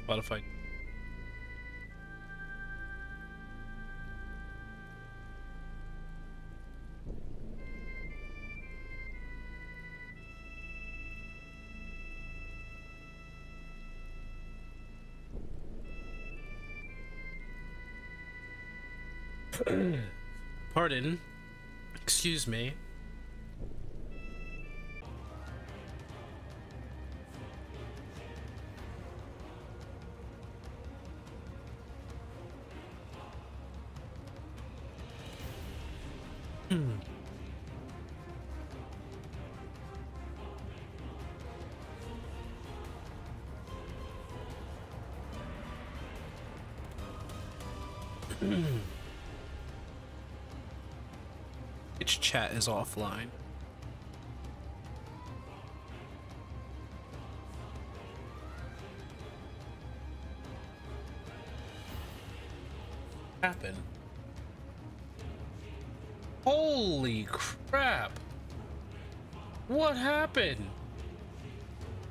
Spotify. Pardon. Excuse me. Its chat is offline. Happen. Holy crap! What happened?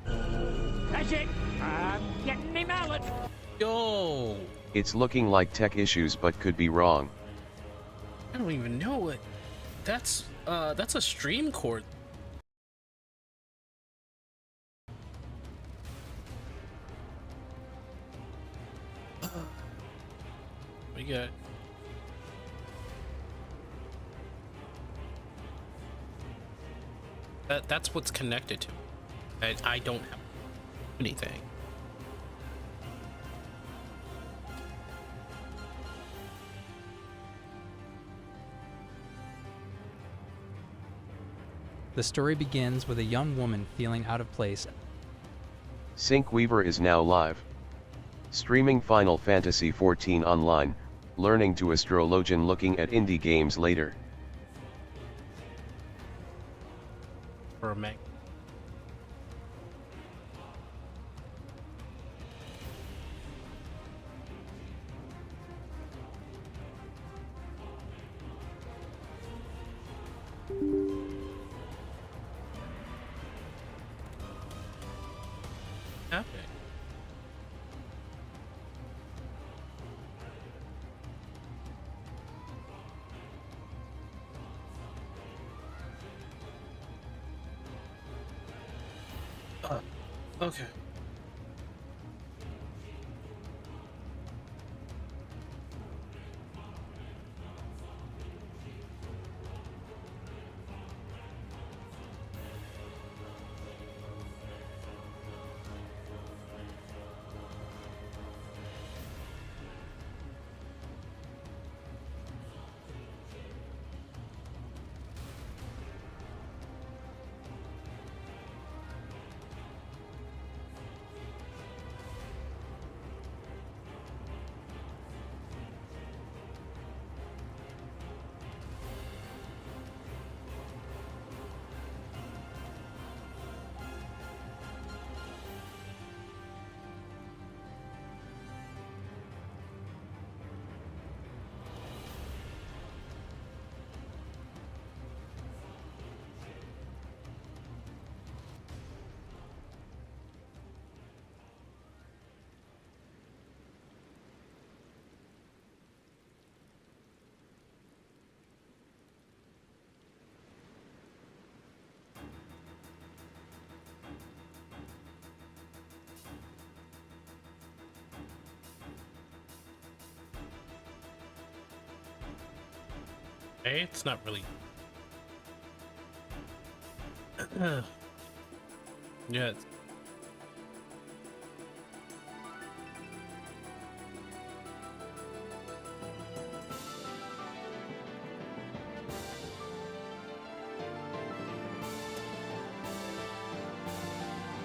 That's it. I'm getting me mallet. Yo! It's looking like tech issues but could be wrong. I don't even know what. That's a stream cord. We got. That's what's connected to. I don't have anything. The story begins with a young woman feeling out of place. Sync Weaver is now live. Streaming Final Fantasy XIV online, learning to Astrologian, looking at indie games later. For a Mac. Happening. Okay. Okay, it's not really. Yeah.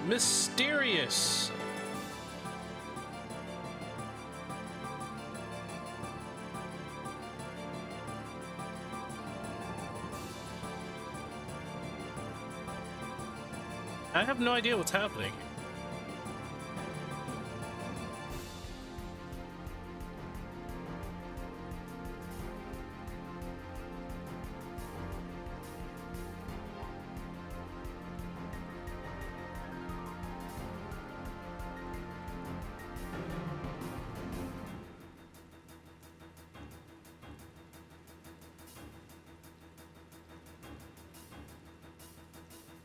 Mysterious. I have no idea what's happening.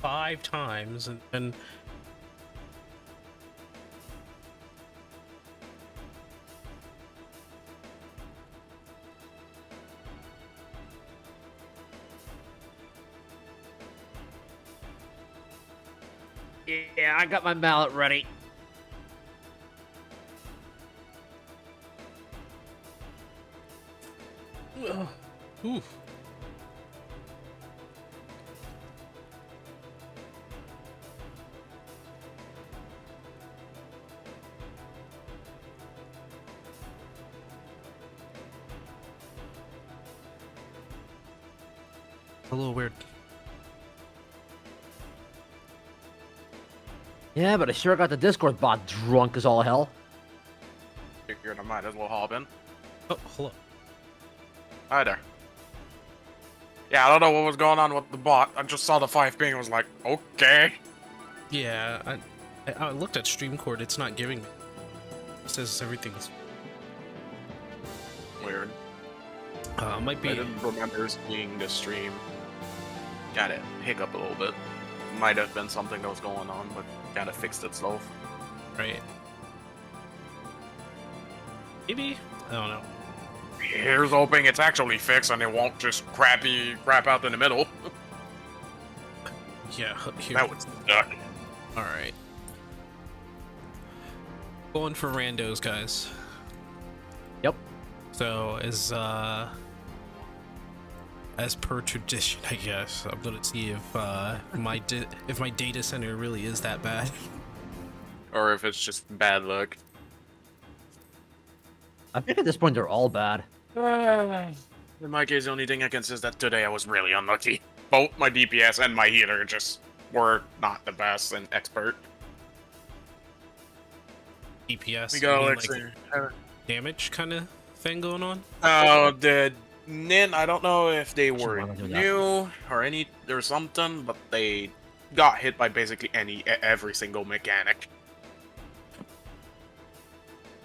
5 times, and then Yeah, I got my mallet ready. ooh. A little weird. Yeah, but I sure got the Discord bot drunk as all hell. Figured I might as well hop in. Oh, hello. Hi there. Yeah, I don't know what was going on with the bot. I just saw the 5 ping and was like, okay. Yeah, I looked at StreamCord. It's not giving me. It says everything's Weird. might be. I didn't remember seeing the stream. Got it. Hiccup a little bit. Might have been something that was going on, but kind of fixed itself. Right. Maybe? I don't know. Here's hoping it's actually fixed and it won't just crap out in the middle. Yeah, here. That would suck. Alright. Going for randos, guys. Yep. So, as per tradition, I guess, I'm gonna see if my data center really is that bad. Or if it's just bad luck. I think at this point they're all bad. In my case, the only thing I can say is that today I was really unlucky. Both my DPS and my healer just were not the best and expert. DPS. We got you mean, Elixir. like, damage kind of thing going on. Oh, the Nin, I don't know if they Sure, were why don't do that? new or something, but they got hit by basically every single mechanic.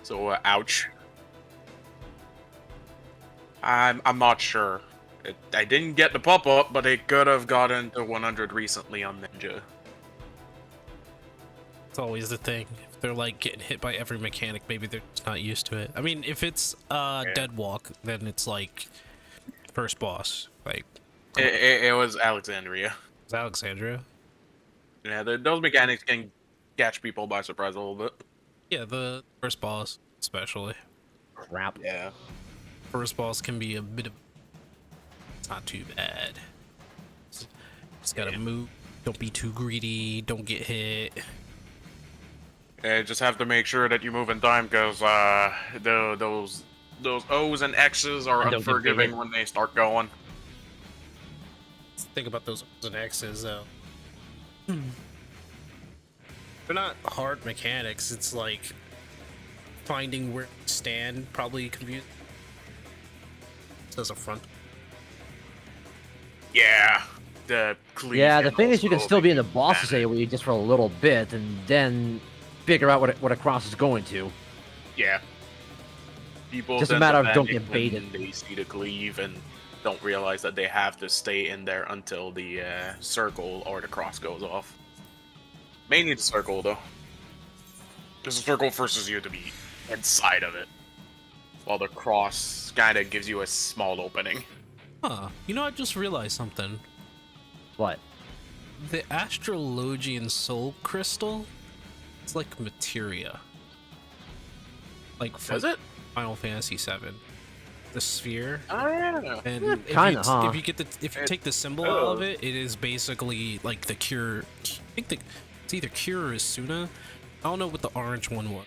So, ouch. I'm not sure. I didn't get the pop-up, but it could have gotten to 100 recently on Ninja. It's always the thing. If they're like getting hit by every mechanic, maybe they're just not used to it. I mean, if it's Dead Walk, then it's like first boss. Like It was Alexandria. it's Alexandria. Yeah, those mechanics can catch people by surprise a little bit. Yeah, the first boss especially. Crap. Yeah. First boss can be a bit of. It's not too bad. Just gotta move. Don't be too greedy. Don't get hit. Yeah, just have to make sure that you move in time, because those O's and X's are And don't get unforgiving baited. when they start going. Think about those O's and X's though. They're not hard mechanics. It's like finding where to stand. Probably confused. As a front. Yeah. The cleave Yeah, the and thing is you can also still be in the the boss's damage. AoE just for a little bit and then figure out what a cross is going to. Yeah. People Just a tend matter to of don't panic get when baited. They see the cleave and don't realize that they have to stay in there until the circle or the cross goes off. Mainly the circle, though. Because the circle forces you to be inside of it, while the cross kind of gives you a small opening. Huh. You know, I just realized something. What? The Astrologian Soul Crystal, it's like materia. Like Does it? Final Fantasy VII. The sphere. Oh yeah. And Yeah, if kinda, you, huh? if you get if you It- take the symbol out of it, it is basically like the cure. I think it's either cure or Asuna. I don't know what the orange one was.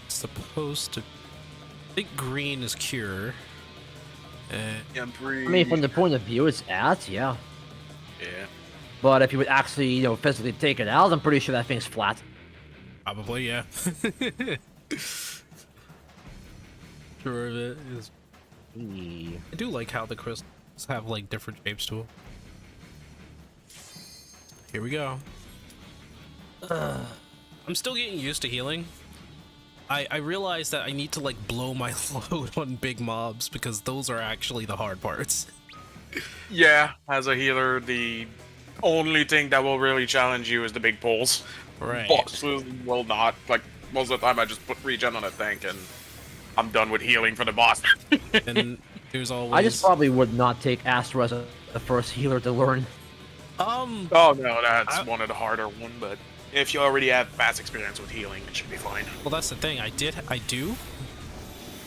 It's supposed to. I think green is cure. Yeah, I'm pretty. I mean, from the point of view it's at, yeah. Yeah. But if you would actually, physically take it out, I'm pretty sure that thing's flat. Probably, yeah. Sure of it is. Eee. I do like how the crystals have like different shapes to them. Here we go. I'm still getting used to healing. I realize that I need to like blow my load on big mobs because those are actually the hard parts. Yeah, as a healer, the only thing that will really challenge you is the big pulls. Right. Bosses will not. Like, most of the time I just put regen on a tank and I'm done with healing for the boss. And there's always. I just probably would not take Astro as the first healer to learn. Um. Oh no, that's one of the harder one, but if you already have past experience with healing, it should be fine. Well, that's the thing. I do,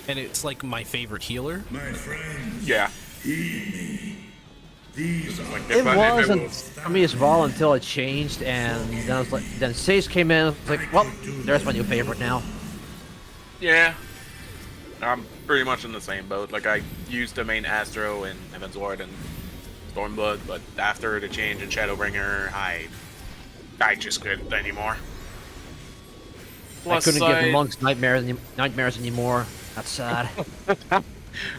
and it's like my favorite healer. My friends, Yeah. heed me. These are Like, It if wasn't for me as well until it changed, and then I was like, then Sage came in. I was like, well, there's my new favorite now. Yeah. I'm pretty much in the same boat. Like, I used the main Astro in Heaven's Ward and Stormblood, but after the change in Shadowbringer, I just couldn't anymore. I couldn't give the monks nightmares anymore. That's sad.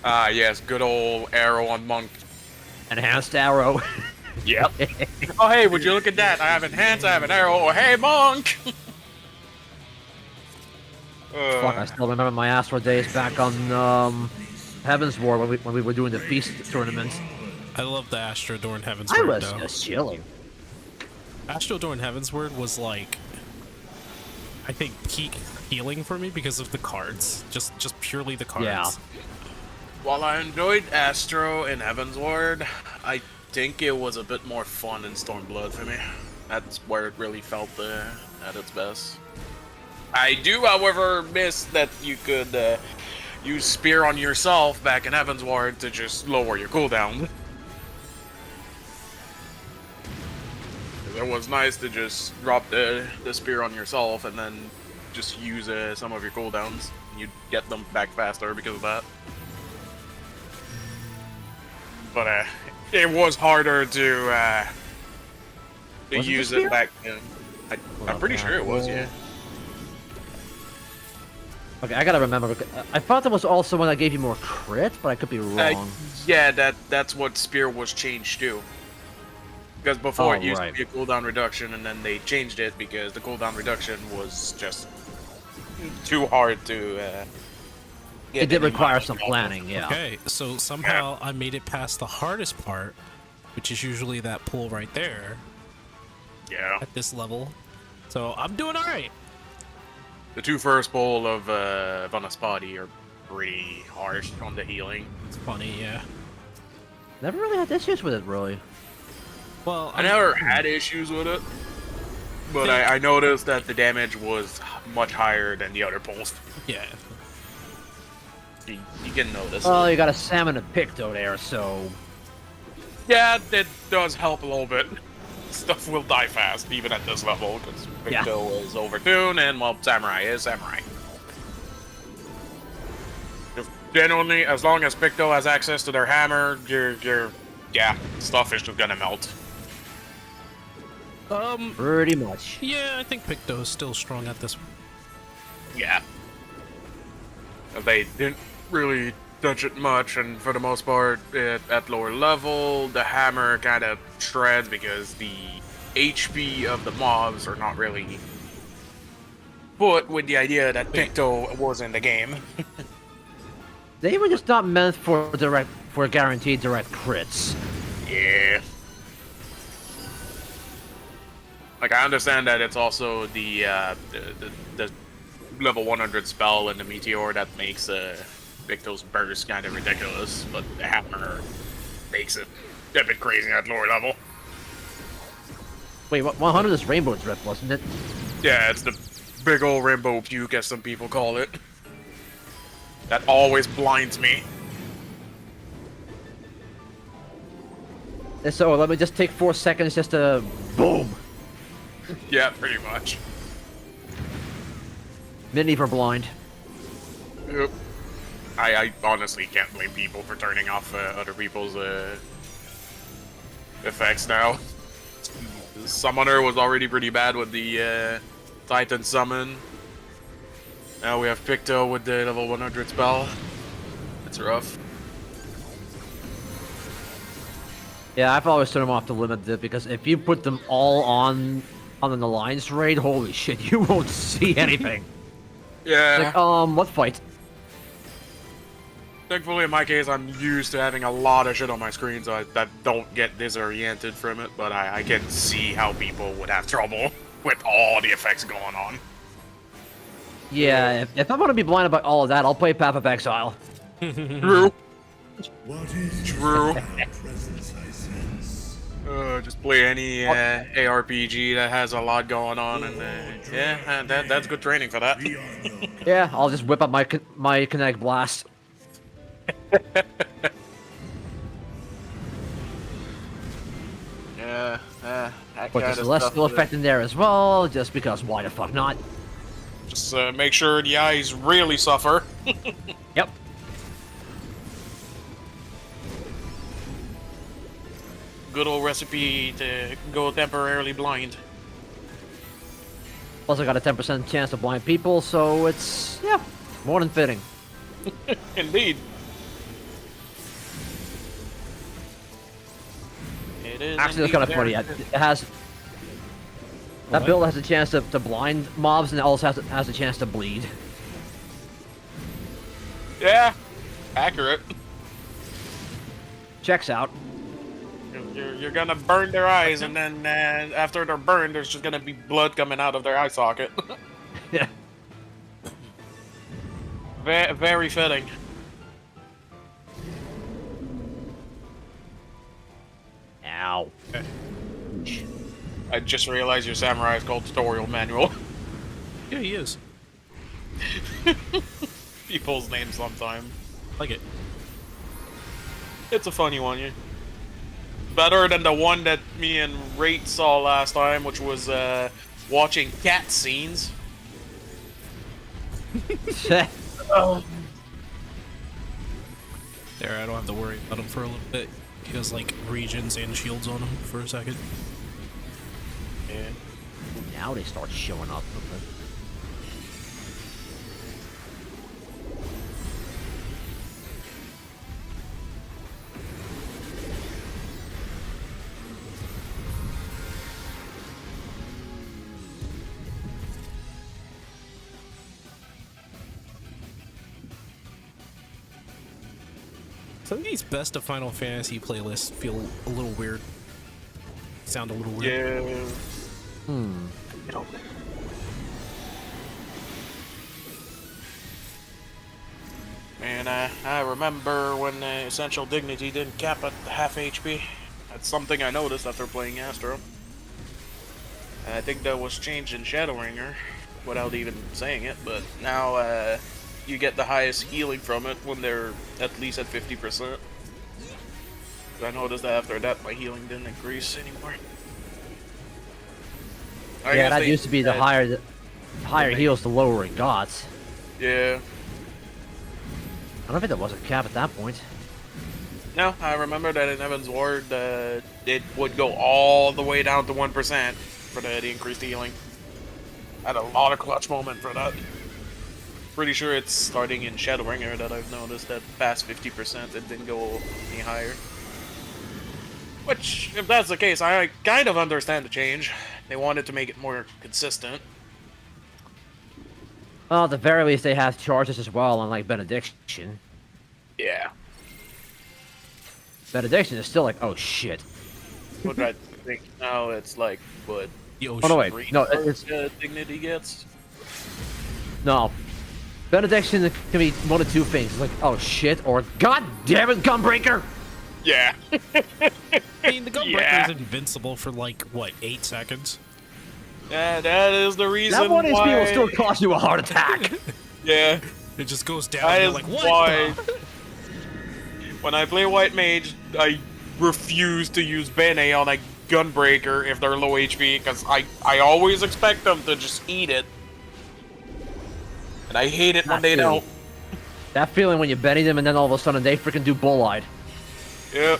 Yes, good old arrow on monk. Enhanced arrow. Yep. Oh, hey, would you look at that? I have enhance, I have an arrow. Oh, hey, monk! Fuck, I still remember my Astro days back on Heaven's War when we were doing the feast tournament. I love the Astro Dorn Heaven's I Word was though. just chilling. Astro Dorn Heaven's Word was like, I think, peak healing for me because of the cards. Just purely the cards. Yeah. While I enjoyed Astro in Heaven's Ward, I think it was a bit more fun in Stormblood for me. That's where it really felt at its best. I do, however, miss that you could use Spear on yourself back in Heaven's Ward to just lower your cooldown. It was nice to just drop the Spear on yourself and then just use some of your cooldowns. You'd get them back faster because of that. But it was harder to use it back then. I'm pretty sure it was, yeah. Okay, I gotta remember. I thought there was also one that gave you more crit, but I could be wrong. Yeah, that's what Spear was changed to. Because before Oh, it used right. to be a cooldown reduction, and then they changed it because the cooldown reduction was just too hard to get. It did any require mileage some off of. planning, yeah. Okay, so somehow I made it past the hardest part, which is usually that pull right there Yeah. at this level. So I'm doing all right. The two first bowl of Vanaspati are pretty harsh on the healing. It's funny, yeah. Never really had issues with it, really. Well, I never had issues with it, but I noticed that the damage was much higher than the other pulls. Yeah. You can notice. Well, you got a salmon and picto there, so Yeah, that does help a little bit. Stuff will die fast, even at this level, because Yeah. Picto is overtuned, and, well, Samurai is Samurai. If genuinely, as long as Picto has access to their hammer, yeah, stuff is just gonna melt. pretty much. Yeah, I think Picto is still strong at this. Yeah. They didn't really touch it much, and for the most part, at lower level, the hammer kind of shreds because the HP of the mobs are not really put with the idea that Picto was in the game. They were just not meant for guaranteed direct crits. Yeah. Like, I understand that it's also the level 100 spell in the Meteor that makes Victo's burst kind of ridiculous, but the hammer makes it a bit crazy at lower level. Wait, 100 is Rainbow Drift, wasn't it? Yeah, it's the big old rainbow puke, as some people call it. That always blinds me. So let me just take 4 seconds just to boom. Yeah, pretty much. Mini for blind. Yep. I honestly can't blame people for turning off other people's effects now. Summoner was already pretty bad with the Titan summon. Now we have Picto with the level 100 spell. It's rough. Yeah, I've always turned them off to limit it because if you put them all on an alliance raid, holy shit, you won't see anything. Yeah. Like, what fight? Thankfully, in my case, I'm used to having a lot of shit on my screen, so I don't get disoriented from it, but I can see how people would have trouble with all the effects going on. Yeah, if I'm gonna be blinded by all of that, I'll play Path of Exile. True. What is True. presence I sense? Just play any ARPG that has a lot going on, and yeah, that's good training for that. We are no Yeah, I'll just whip up my Kinetic Blast. Yeah, that Put the kind of Celestial stuff. effect in there as well, just because why the fuck not? Just make sure the eyes really suffer. Yep. Good old recipe to go temporarily blind. Plus I got a 10% chance to blind people, so it's, yeah, more than fitting. Indeed. It is. Actually, that's kind of funny. It has... That build has a chance to blind mobs, and it also has a chance to bleed. Yeah, accurate. Checks out. You're gonna burn their eyes, and then after they're burned, there's just gonna be blood coming out of their eye socket. Yeah. Very fitting. Ow. I just realized your samurai is called Tutorial Manual. Yeah, he is. People's names sometime. Like it. It's a funny one, yeah. Better than the one that me and Rate saw last time, which was watching cat scenes. There, I don't have to worry about him for a little bit. He has like regions and shields on him for a second. Yeah. Now they start showing up. Okay. Some of these best of Final Fantasy playlists feel a little weird. Sound a little weird. Yeah. Man, I remember when Essential Dignity didn't cap at half HP. That's something I noticed after playing Astro. And I think that was changed in Shadowringer, without even saying it, but now you get the highest healing from it when they're at least at 50%. I noticed that after that my healing didn't increase anymore. I Yeah, guess that they- used to be the higher heals, the lower it got. Yeah. I don't think there was a cap at that point. No, I remember that in Evan's Ward, it would go all the way down to 1% for the increased healing. I had a lot of clutch moment for that. Pretty sure it's starting in Shadowringer that I've noticed that past 50% it didn't go any higher. Which, if that's the case, I kind of understand the change. They wanted to make it more consistent. Well, at the very least, they have charges as well, unlike Benediction. Yeah. Benediction is still like, oh shit. What I think now it's like, what? The Oh no, wait, no, it's Dignity gets? no. Benediction can be one of two things. It's like, oh shit, or god damn it, Gunbreaker! Yeah. I mean, the Gunbreaker Yeah. is invincible for like, what, 8 seconds? Yeah, that is the reason That one HP why... will still cause you a heart attack. Yeah. It just goes down That and you're is like, what? why... the-" When I play White Mage, I refuse to use Bene on a Gunbreaker if they're low HP, because I always expect them to just eat it. And I hate it when they don't. That feeling when you Benny them and then all of a sudden they freaking do Bull-Eyed. Yep.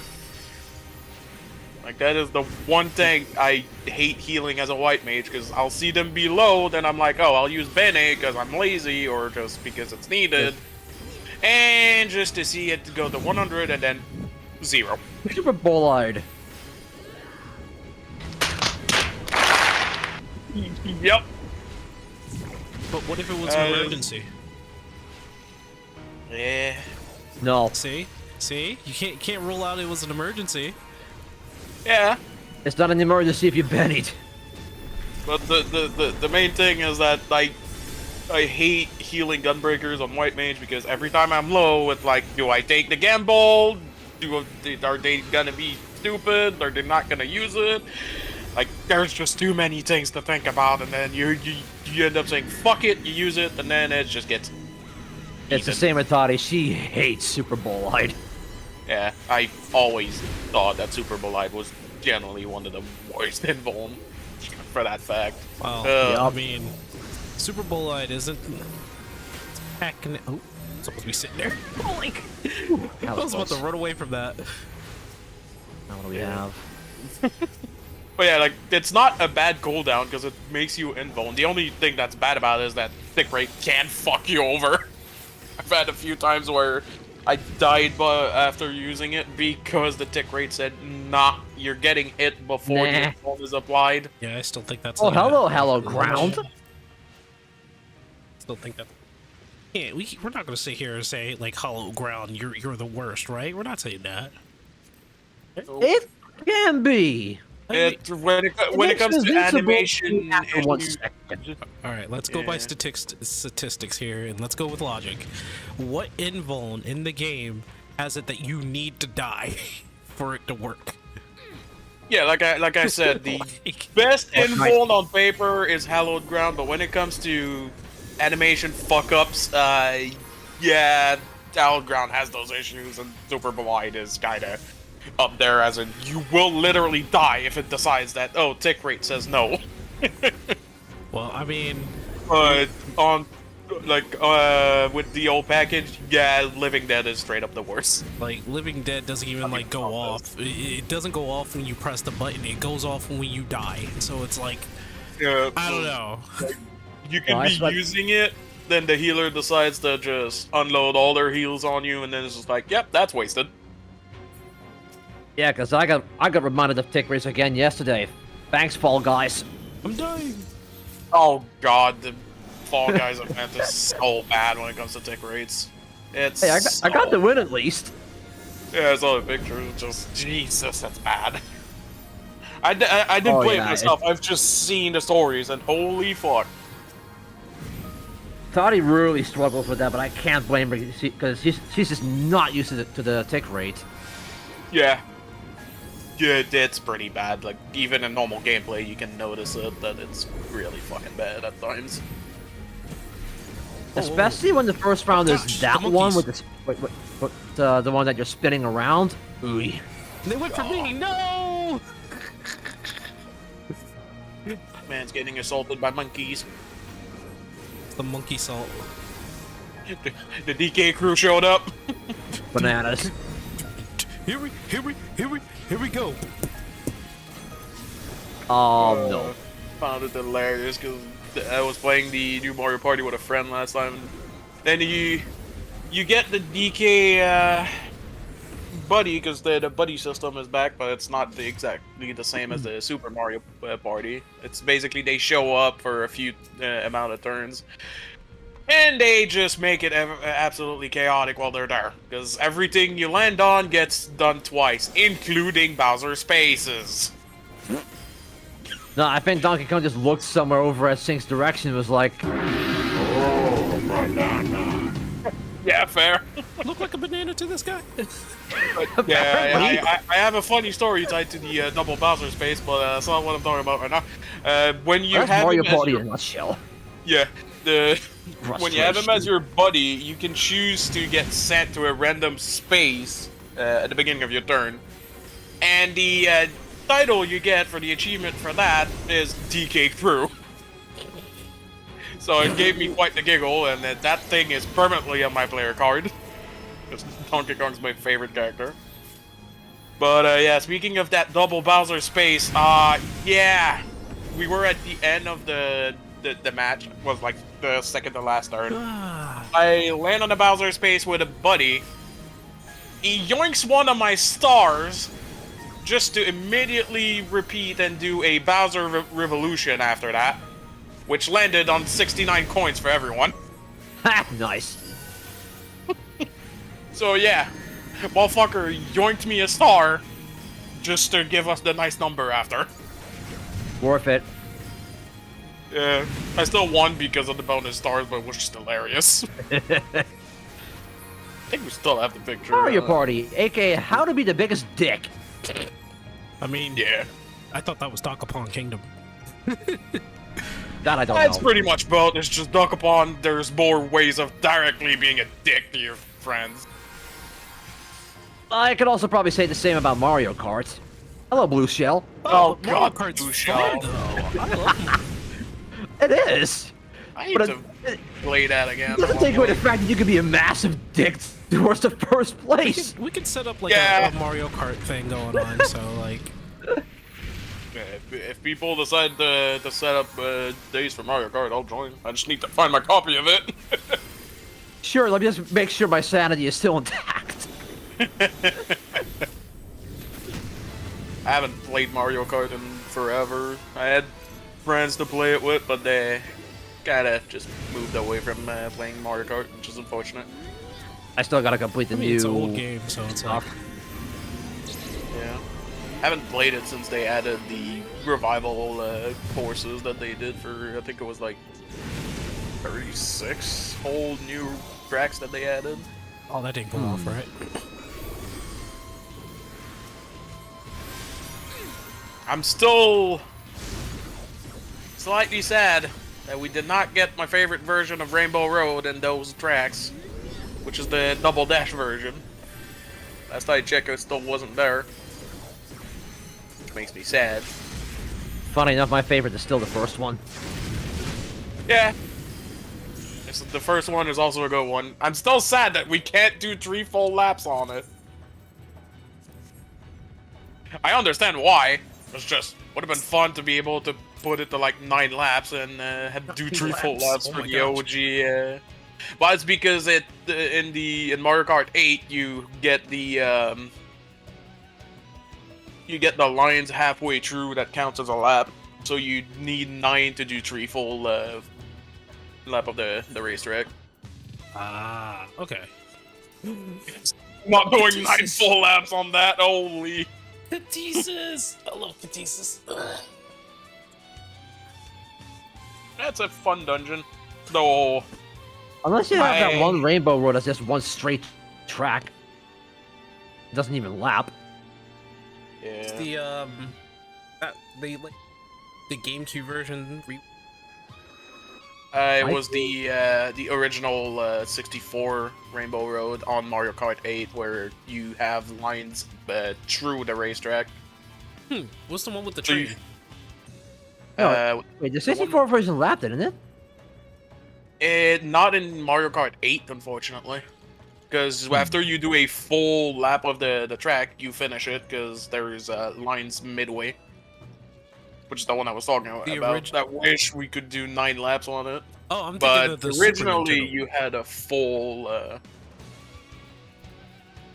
Like, that is the one thing I hate healing as a White Mage, because I'll see them be low, then I'm like, oh, I'll use Bene because I'm lazy, or just because it's needed. And just to see it go to 100 and then 0. Super Bull-Eyed. Yep. But what if it was an emergency? Yeah. No, See, you can't rule out it was an emergency. Yeah, it's not an emergency if you banied. but the main thing is that I hate healing gunbreakers on white mage because every time I'm low, it's like, do I take the gamble? Are they gonna be stupid? Are they not gonna use it? Like, there's just too many things to think about, and then you end up saying fuck it, you use it, and then it just gets. It's the same with Toddy. She hates Super Bolide. Yeah, I always thought that Super Bolide was generally one of the worst in Vuln for that fact. Well, Yeah. I mean, Super Bolide isn't hacking. Oh, it's supposed to be sitting there. Oh, like, I was about to run away from that. Now what do we have? But yeah, like, it's not a bad cooldown because it makes you invuln. The only thing that's bad about it is that tick rate can fuck you over. I've had a few times where I died after using it because the tick rate said, nah, you're getting hit before the invuln is applied. Yeah, I still think that's. Oh, like hello, ground. Still think that. Yeah, we're not gonna sit here and say like hollow ground. You're the worst, right? We're not saying that. It can be. When it comes to animation, After 1 issues- second. All right, let's go by Yeah. statistics here, and let's go with logic. What invuln in the game has it that you need to die for it to work? Yeah, like I said, the Like, best That's invuln on paper is hallowed ground, but when it comes to animation fuck-ups, yeah, hallowed ground has those issues, and Super Blind is kinda up there, as in, you will literally die if it decides that, oh, tick rate says no. well, I mean, But with the old package, yeah, Living Dead is straight up the worst. like Living Dead doesn't even like go off. It doesn't go off when you press the button. It goes off when you die. So it's like, I don't know. You can No, be that's what- using it, then the healer decides to just unload all their heals on you, and then it's just like, yep, that's wasted. Yeah, because I got reminded of tick rates again yesterday. Thanks, Fall Guys. I'm dying. Oh god, the Fall Guys event is so bad when it comes to tick rates. It's Hey, I got the win at least. Yeah, I saw the pictures. It's just Jesus, that's bad. I didn't Oh, play yeah, it myself. I've just seen the stories, and holy fuck. Thought he really struggles with that, but I can't blame her because she's just not used to the tick rate. Yeah. Yeah, it's pretty bad. Like, even in normal gameplay, you can notice it, that it's really fucking bad at times. Especially when the first round is Gosh, that the one monkeys. with the one that you're spinning around. Ooh. They went for me. No. Man's getting assaulted by monkeys. The monkey salt. The DK crew showed up. Bananas. Here we go. Oh no. Found it hilarious because I was playing the new Mario Party with a friend last time. Then you get the DK buddy because the buddy system is back, but it's not exactly the same as the Super Mario Party. It's basically they show up for a few amount of turns, and they just make it absolutely chaotic while they're there. Because everything you land on gets done twice, including Bowser Spaces. No, I think Donkey Kong just looked somewhere over at Sync's direction and was like, Yeah, fair. Look like a banana to this guy. Yeah, I have a funny story tied to the double Bowser space, but that's not what I'm talking about right now. When you that's have Mario him as Party your, in a nutshell. yeah, when you have him as your buddy, you can choose to get sent to a random space at the beginning of your turn, and the title you get for the achievement for that is DK Through. So it gave me quite the giggle, and that thing is permanently on my player card. Because Donkey Kong's my favorite character. But yeah, speaking of that double Bowser space, yeah, we were at the end of the match. It was like the second to last turn. I land on the Bowser space with a buddy. He yoinks one of my stars, just to immediately repeat and do a Bowser Revolution after that, which landed on 69 coins for everyone. Ha! Nice. So yeah, motherfucker yoinked me a star just to give us the nice number after. Worth it. Yeah, I still won because of the bonus stars, but it was just hilarious. I think we still have the picture. Mario Party, aka How to Be the Biggest Dick. I mean, Yeah. I thought that was Dokapon Kingdom. That I don't That's know. pretty much both. It's just Dokapon, there's more ways of directly being a dick to your friends. I could also probably say the same about Mario Kart. Hello, Blue Shell. Oh, Mario God, Kart's Blue fun, Shell. though. I love It is. I need But to play that again. It doesn't take away the fact that you could be a massive dick towards the first place. We could set up like Yeah. a Mario Kart thing going on. So like, If people decide to set up days for Mario Kart, I'll join. I just need to find my copy of it. Sure, let me just make sure my sanity is still intact. I haven't played Mario Kart in forever. I had friends to play it with, but they kinda just moved away from playing Mario Kart, which is unfortunate. I still gotta complete the I mean, new. it's an old game, so it's like, Yeah. Haven't played it since they added the revival courses that they did for, I think it was like 36 whole new tracks that they added. oh, that didn't go off right. I'm still slightly sad that we did not get my favorite version of Rainbow Road in those tracks, which is the double dash version. Last I checked, it still wasn't there, which makes me sad. Funny enough, my favorite is still the first one. Yeah. The first one is also a good one. I'm still sad that we can't do 3 full laps on it. I understand why. It's just would have been fun to be able to put it to like 9 laps and have do 3 full laps Oh for my the gosh. OG. But it's because in Mario Kart 8 you get the lines halfway through that counts as a lap. So you need 9 to do 3 full lap of the racetrack. Ah, okay. Not doing 9 Jesus. full laps on that, holy. Catesis! I love Catesis. That's a fun dungeon. Though, Unless you have that I- one Rainbow Road that's just one straight track. It doesn't even lap. yeah. The they like the GameCube version. It was the original 64 Rainbow Road on Mario Kart 8, where you have lines through the racetrack. What's the one with the So you- train? Wait, the 64 version lapped it, isn't it? Not in Mario Kart 8, unfortunately. Because after you do a full lap of the track, you finish it, because there's lines midway. Which is the one I was talking about. I wish we could do 9 laps on it. Oh, I'm thinking But of the Super originally, Nintendo. you had a full...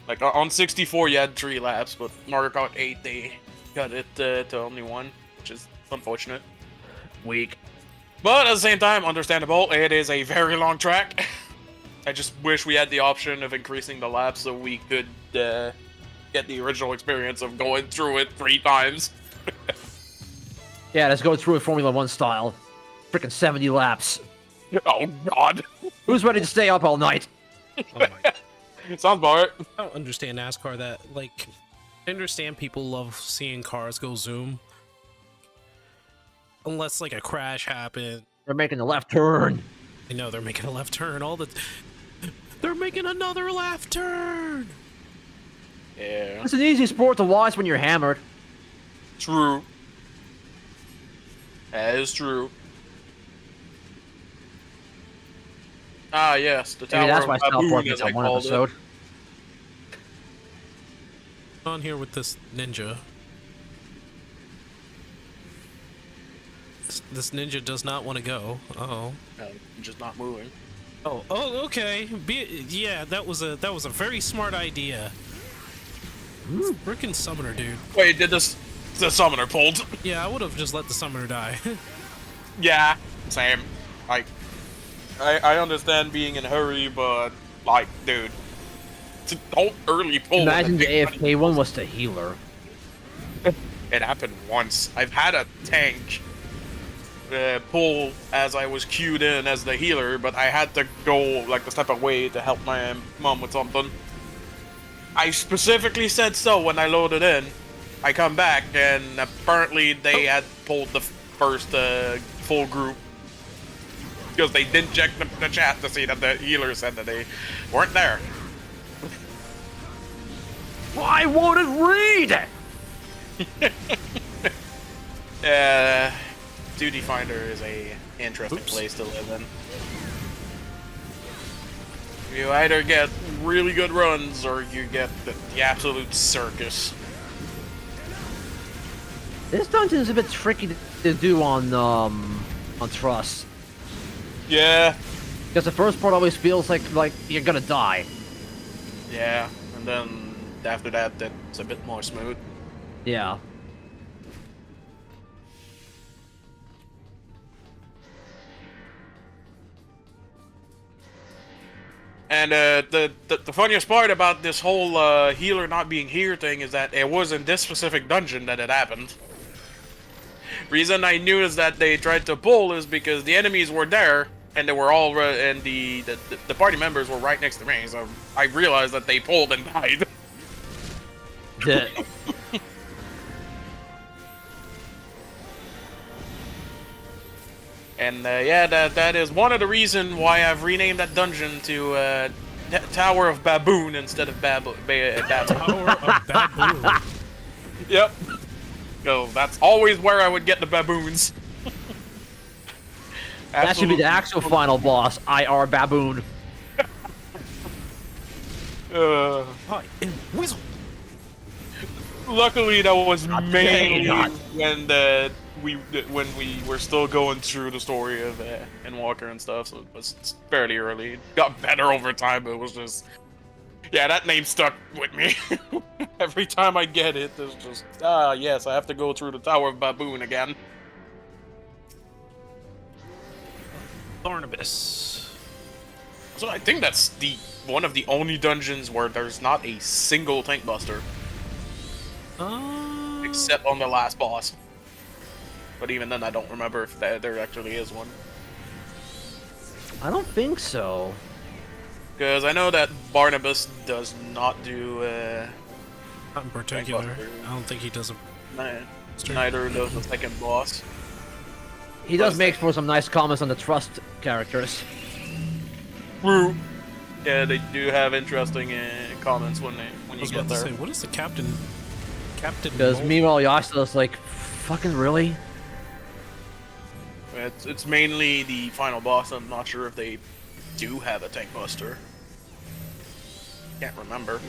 like, on 64, you had 3 laps, but Mario Kart 8, they cut it to only 1, which is unfortunate. Weak. But at the same time, understandable. It is a very long track. I just wish we had the option of increasing the laps so we could get the original experience of going through it 3 times. Yeah, let's go through it Formula 1 style. Freaking 70 laps. Oh, God. Who's ready to stay up all night? Oh my God. Sounds about right. I don't understand NASCAR. That like, I understand people love seeing cars go zoom, unless like a crash happened. They're making the left turn. I know they're making a left turn all the. They're making another left turn. Yeah, It's an easy sport to watch when you're hammered. true. That is true. Ah, yes, the Tower Maybe that's of why Baboon, Southport as gets I on one called it. episode. On here with this ninja. This ninja does not want to go. Oh. Just not moving. Oh. Oh. Okay. Yeah, that was a very smart idea. Frickin' summoner, dude. Wait, did the summoner pulled? Yeah, I would have just let the summoner die. Yeah, same. Like, I understand being in a hurry, but, like, dude. Don't early pull. when Imagine the thing- AFK one was the healer. It happened once. I've had a tank pull as I was queued in as the healer, but I had to go like a step away to help my mom with something. I specifically said so when I loaded in. I come back and apparently they had pulled the first full group because they didn't check the chat to see that the healer said that they weren't there. Why won't it read? Duty Finder is a interesting place to live in. You either get really good runs or you get the absolute circus. This dungeon is a bit tricky to do on Trust. Yeah, Because the first part always feels like you're gonna die. yeah, and then after that, it's a bit more smooth. Yeah. And the funniest part about this whole healer not being here thing is that it was in this specific dungeon that it happened. Reason I knew is that they tried to pull is because the enemies were there and they were all and the party members were right next to me, so I realized that they pulled and died. And yeah, that is one of the reasons why I've renamed that dungeon to Tower of Baboon instead of Tower of Baboon. Yep. No, that's always where I would get the baboons. That should be the actual final boss, IR Baboon. Hi, and Whistle. Luckily, that was mainly God. when we were still going through the story of Endwalker and stuff, so it was fairly early. It got better over time, but it was just... Yeah, that name stuck with me. Every time I get it, there's just... yes, I have to go through the Tower of Baboon again. Barnabas. So I think that's one of the only dungeons where there's not a single tank buster. Except on the last boss. But even then, I don't remember if there actually is one. I don't think so. Because I know that Barnabas does not do, Not in particular. Buster. I don't think he does a... neither does the second boss. He does make for some nice comments on the Trust characters. True. Yeah, they do have interesting comments when I you was get about to there. say, what is the captain? Captain Because Mole? meanwhile, Yashta's like, fucking really? It's mainly the final boss. I'm not sure if they do have a tank buster. Can't remember.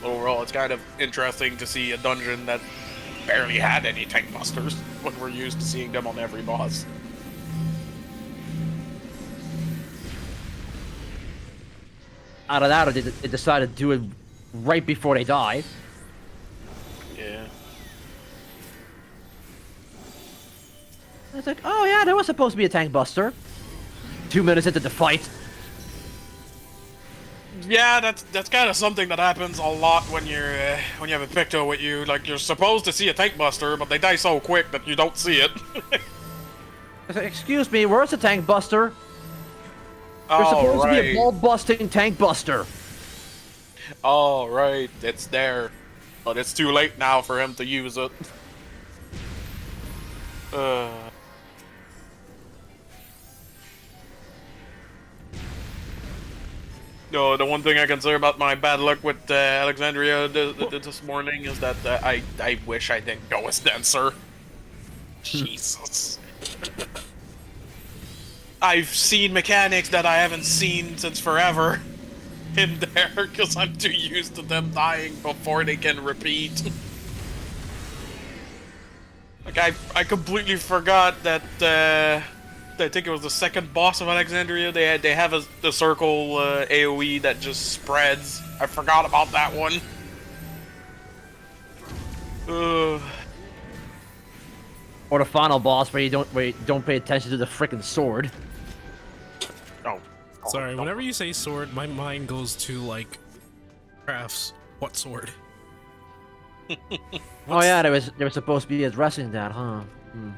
Overall, it's kind of interesting to see a dungeon that barely had any tank busters when we're used to seeing them on every boss. Out of that, or they decided to do it right before they die. Yeah. It's like, oh yeah, there was supposed to be a tank buster. 2 minutes into the fight. Yeah, that's kind of something that happens a lot when you have a Picto with you. Like, you're supposed to see a tank buster, but they die so quick that you don't see it. It's like, excuse me, where's the tank buster? There's supposed to be a ball-busting tank buster. Oh, right, it's there. But it's too late now for him to use it. No, the one thing I can say about my bad luck with Alexandria this morning is that I wish I didn't go as Dancer. Jesus. I've seen mechanics that I haven't seen since forever in there because I'm too used to them dying before they can repeat. Like, I completely forgot that I think it was the second boss of Alexandria. They have the circle AoE that just spreads. I forgot about that one. Or the final boss where you don't pay attention to the freaking sword. Oh. Sorry, whenever you say sword, my mind goes to like crafts. What sword? Oh yeah, they were supposed to be addressing that, huh? Hmm.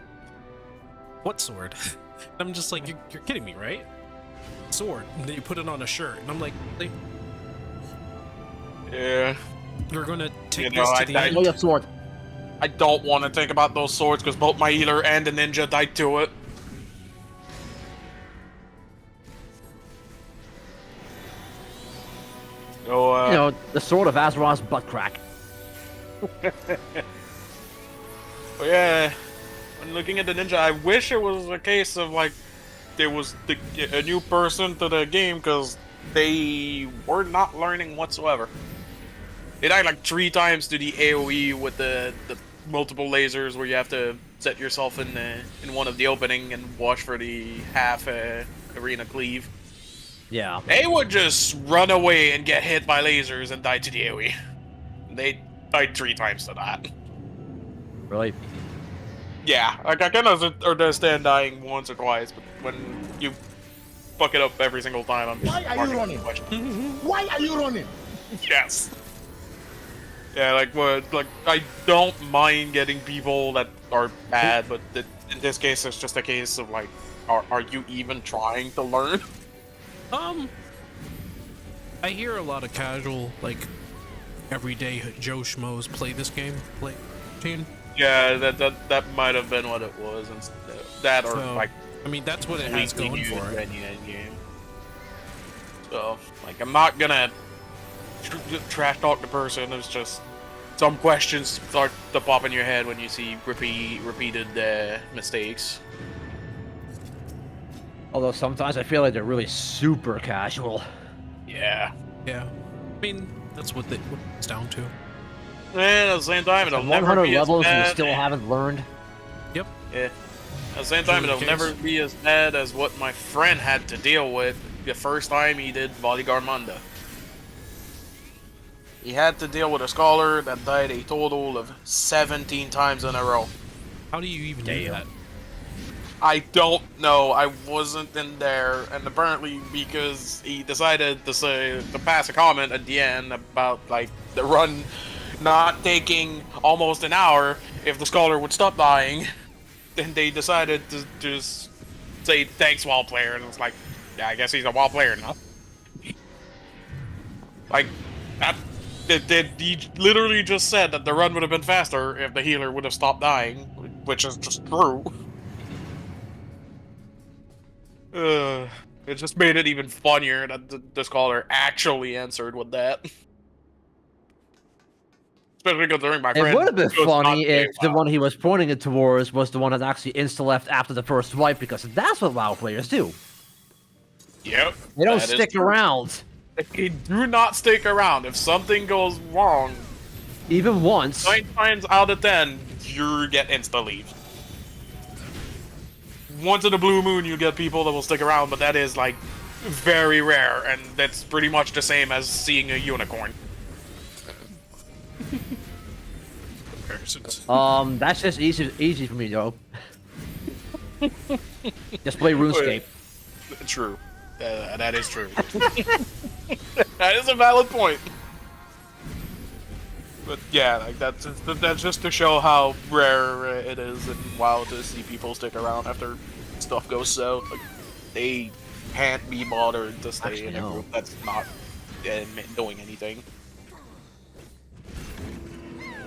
What sword? I'm just like, you're kidding me, right? Sword. And then you put it on a shirt, and I'm like, Yeah. you're gonna take You know, this to I- the I- end. Oh, yeah, sword. I don't want to think about those swords because both my healer and the ninja died to it. So, You know, the sword of Azeroth's butt crack. but yeah, when looking at the ninja, I wish it was a case of like there was a new person to the game because they were not learning whatsoever. They died like 3 times to the AOE with the multiple lasers where you have to set yourself in one of the opening and watch for the half arena cleave. Yeah. They would just run away and get hit by lasers and die to the AoE. They died 3 times to that. Really? Yeah, like I can understand dying once or twice, but when you fuck it up every single time, I'm just Why are you running? Why are you running? Yes. Yeah, like what? Like I don't mind getting people that are bad, but in this case, it's just a case of like, are you even trying to learn? I hear a lot of casual, like, everyday Joe Schmoes play this game, play routine. Yeah, that might have been what it was, and that or So, like I mean, that's what it has going for it. Game. So, like, I'm not gonna trash talk the person. It's just some questions start to pop in your head when you see repeated mistakes. Although sometimes I feel like they're really super casual. Yeah. Yeah. I mean, that's what it's down to. And at the same time, it'll never 100 be as levels and you bad. still haven't learned. Yep. Yeah. At the same time, True it'll case. never be as bad as what my friend had to deal with the first time he did Valigarmunda. He had to deal with a scholar that died a total of 17 times in a row. How do you even do that? I don't know. I wasn't in there, and apparently because he decided to pass a comment at the end about like the run not taking almost an hour if the scholar would stop dying, then they decided to just say thanks, WoW player, and it's like, yeah, I guess he's a WoW player now. Like that. He literally just said that the run would have been faster if the healer would have stopped dying, which is just true. It just made it even funnier that the scholar actually answered with that. Especially considering my friend. It would have been does not funny play if the WoW. one he was pointing it towards was the one that actually insta-left after the first wipe, because that's what WoW players do. Yep. They don't that is stick true. around. They do not stick around. If something goes wrong, Even once. 9 times out of 10, you get insta-leave. Once in a blue moon, you get people that will stick around, but that is, like, very rare, and that's pretty much the same as seeing a unicorn. Comparisons. That's just easy for me, though. Just play RuneScape. True. That is true. That is a valid point. But yeah, like that's just to show how rare it is in WoW to see people stick around after stuff goes south. Like they can't be bothered to stay Actually, in a no. group that's not doing anything.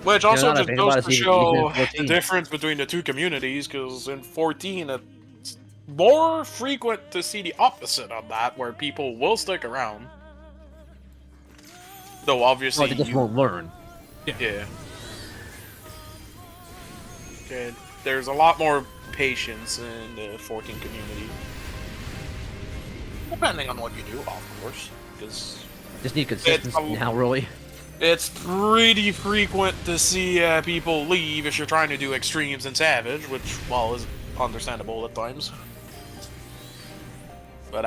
Which also not just if goes anybody's to even show in the 14. difference between the two communities, because in 14 it's more frequent to see the opposite of that, where people will stick around. Though obviously Or they just you- won't learn. yeah. Okay, there's a lot more patience in the 14 community. Depending on what you do, of course, because Just need consistency now, really. it's pretty frequent to see people leave if you're trying to do extremes in Savage, which, well, is understandable at times. But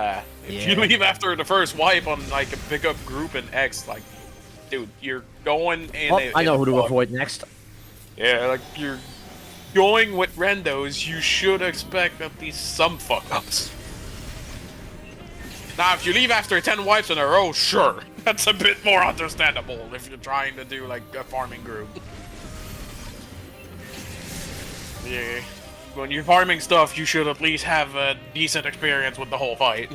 if you Yeah. leave after the first wipe on like a pickup group in X, like, dude, you're going in. Well, I know who to avoid next. Yeah, like you're going with randos, you should expect at least some fuck-ups. Now, if you leave after 10 wipes in a row, sure. That's a bit more understandable if you're trying to do, like, a farming group. Yeah. When you're farming stuff, you should at least have a decent experience with the whole fight.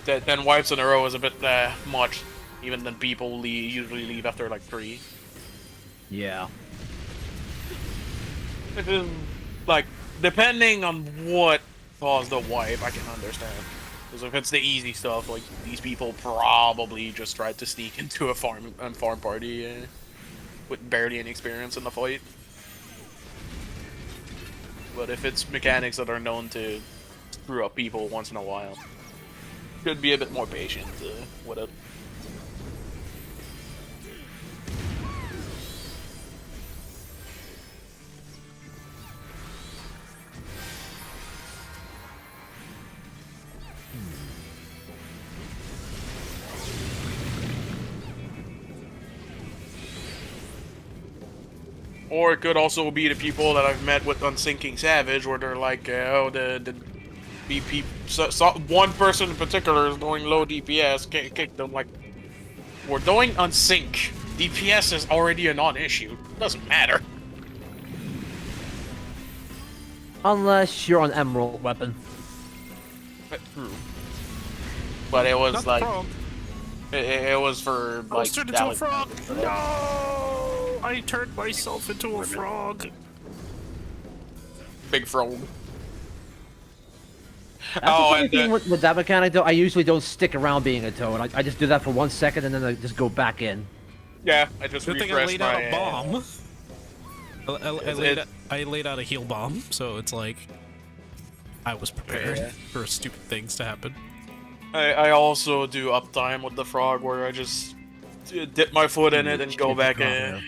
10 wipes in a row is a bit much, even than people usually leave after, like, 3. Yeah. It is, like, depending on what caused the wipe, I can understand. Because if it's the easy stuff, like, these people probably just tried to sneak into a farm party with barely any experience in the fight. But if it's mechanics that are known to screw up people once in a while, should be a bit more patient with it. Or it could also be the people that I've met with Unsinking Savage, where they're like, oh, the BP. So one person in particular is doing low DPS. Kick them like, we're doing Unsync. DPS is already a non-issue. Doesn't matter. Unless you're on Emerald weapon. True. But it was Not like, frog. it was for I like. was turned into a frog. No! I turned myself into a frog. Big frog. That's the funny thing with that mechanic, though. I usually don't stick around being a toad. I just do that for 1 second and then I just go back in. Yeah, I just Good thing I refreshed laid my. out a bomb. I laid out a heal bomb, so it's like I was prepared for stupid things to happen. I also do uptime with the frog, where I just dip my foot in it and go back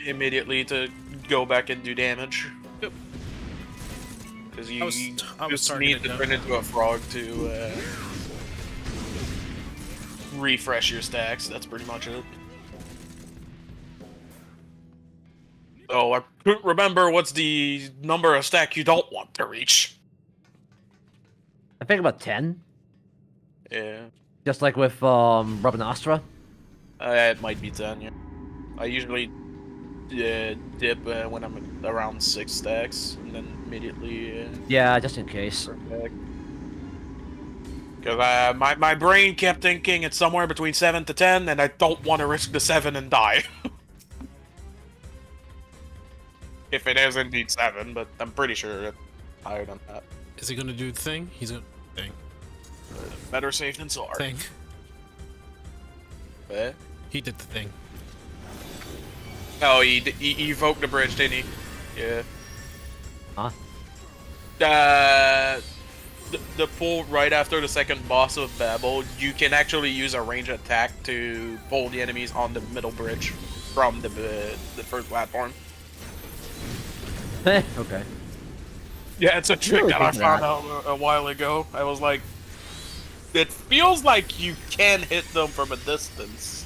immediately to go back and do damage. Yep. Because I you was just need to turn into a frog to refresh your stacks. That's pretty much it. Oh, I couldn't remember what's the number of stack you don't want to reach. I think about 10. Yeah. Just like with Robin Astra. It might be 10, yeah. I usually dip when I'm around 6 stacks, and then immediately... Yeah, just in case. Because my brain kept thinking it's somewhere between 7 to 10, and I don't want to risk the 7 and die. If it is indeed 7, but I'm pretty sure it's higher than that. Is he gonna do the thing? He's gonna do the thing. Better safe than sorry. Thing. Eh? He did the thing. Oh, he evoked the bridge, didn't he? Yeah. Huh? The pull right after the second boss of Babel, you can actually use a range attack to pull the enemies on the middle bridge from the first platform. Okay. Yeah, it's a trick Really that I think found that. out a while ago. I was like, it feels like you can hit them from a distance.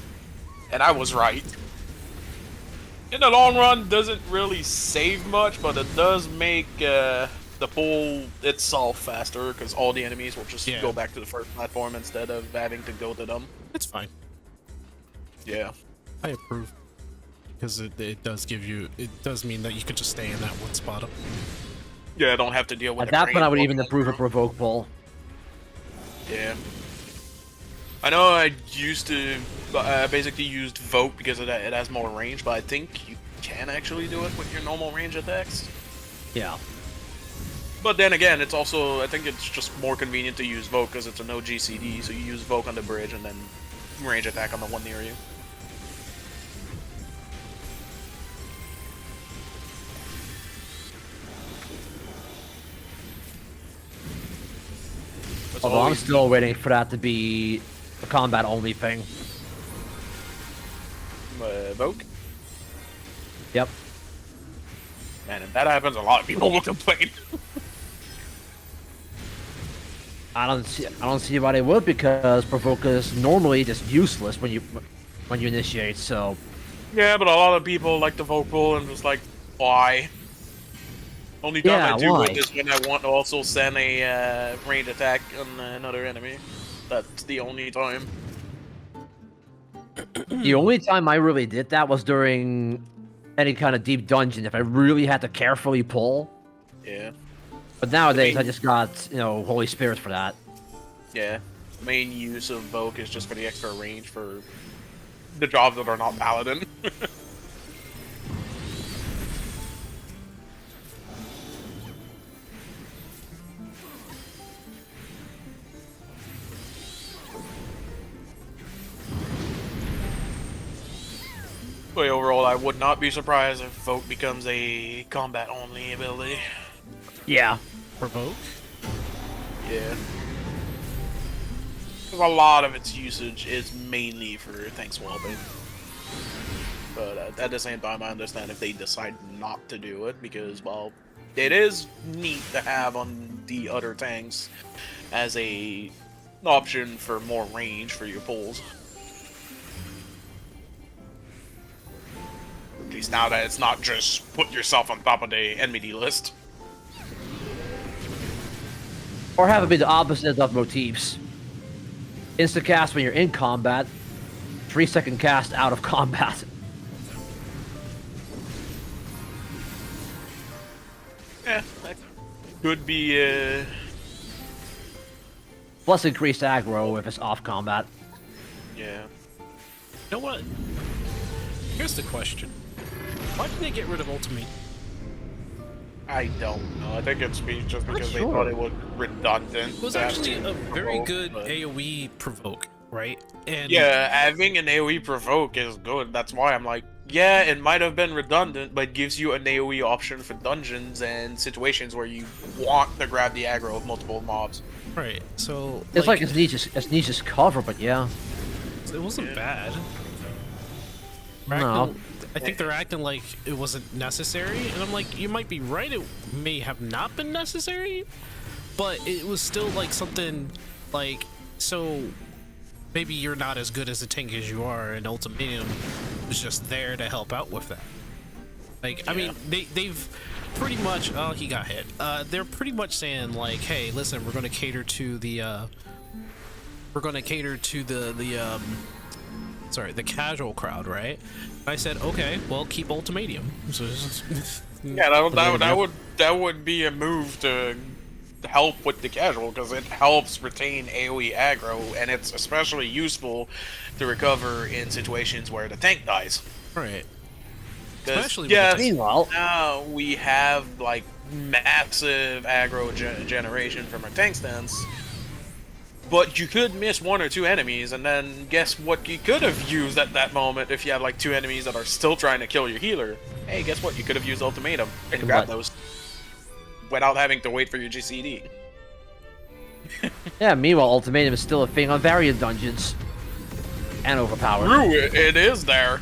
And I was right. In the long run, doesn't really save much, but it does make the pull itself faster, because all the enemies will just go back to the first platform instead of having to go to them. It's fine. Yeah. I approve. Because it does give you... It does mean that you could just stay in that one spot. Yeah, I don't have to deal with At that point, I would even approve a it. provoke pull. Yeah. I know I used to basically used Vote because it has more range, but I think you can actually do it with your normal range attacks. Yeah. But then again, it's also, I think it's just more convenient to use Vote because it's a no GCD, so you use Vote on the bridge and then range attack on the one near you. Although I'm still waiting for that to be a combat-only thing. Vote? Yep. Man, if that happens, a lot of people will complain. I don't see why they would, because provoke is normally just useless when you initiate. So Yeah, but a lot of people like to vote pull and just like, why? Only time Yeah, I do why? it is when I want to also send a ranged attack on another enemy. That's the only time. The only time I really did that was during any kind of deep dungeon, if I really had to carefully pull. Yeah. But nowadays, I main- just got, Holy Spirits for that. Yeah. Main use of Vogue is just for the extra range for the jobs that are not Paladin. But overall, I would not be surprised if Vogue becomes a combat-only ability. Yeah. Provoke? Yeah. Because a lot of its usage is mainly for tank swapping. But at the same time, I understand if they decide not to do it, because, well, it is neat to have on the other tanks as a option for more range for your pulls. At least now that it's not just put yourself on top of the enemy list. Or have it be the opposite of motifs. Insta cast when you're in combat, 3-second cast out of combat. Yeah, that could be, Plus increased aggro if it's off combat. yeah. You know what? Here's the question. Why did they get rid of Ultimate? I don't know. I think it's just because they sure. thought it was redundant. It was to have actually to a very provoke, good but- AoE provoke, right? And Yeah, having an AoE provoke is good. That's why I'm like, yeah, it might have been redundant, but gives you an AoE option for dungeons and situations where you want to grab the aggro of multiple mobs. right. So It's like it's niche's cover, but yeah. it wasn't bad. No. I think they're acting like it wasn't necessary, and I'm like, you might be right. It may have not been necessary, but it was still like something like so. Maybe you're not as good as a tank as you are, and Ultimatum was just there to help out with that. Like, I mean, they've pretty much. Oh, he got hit. They're pretty much saying like, hey, listen, we're going to cater to the. The casual crowd, right? I said, okay, well, keep Ultimatum. So Yeah, that would be a move to help with the casual, because it helps retain AoE aggro, and it's especially useful to recover in situations where the tank dies. right. 'Cause, Especially with yes, the Meanwhile, now we have like massive aggro generation from our tank stance, but you could miss one or two enemies, and then guess what you could have used at that moment if you have like two enemies that are still trying to kill your healer? Hey, guess what? You could have used Ultimatum and grabbed those without having to wait for your GCD. yeah, meanwhile, Ultimatum is still a thing on variant dungeons. And overpowered. True, it is there.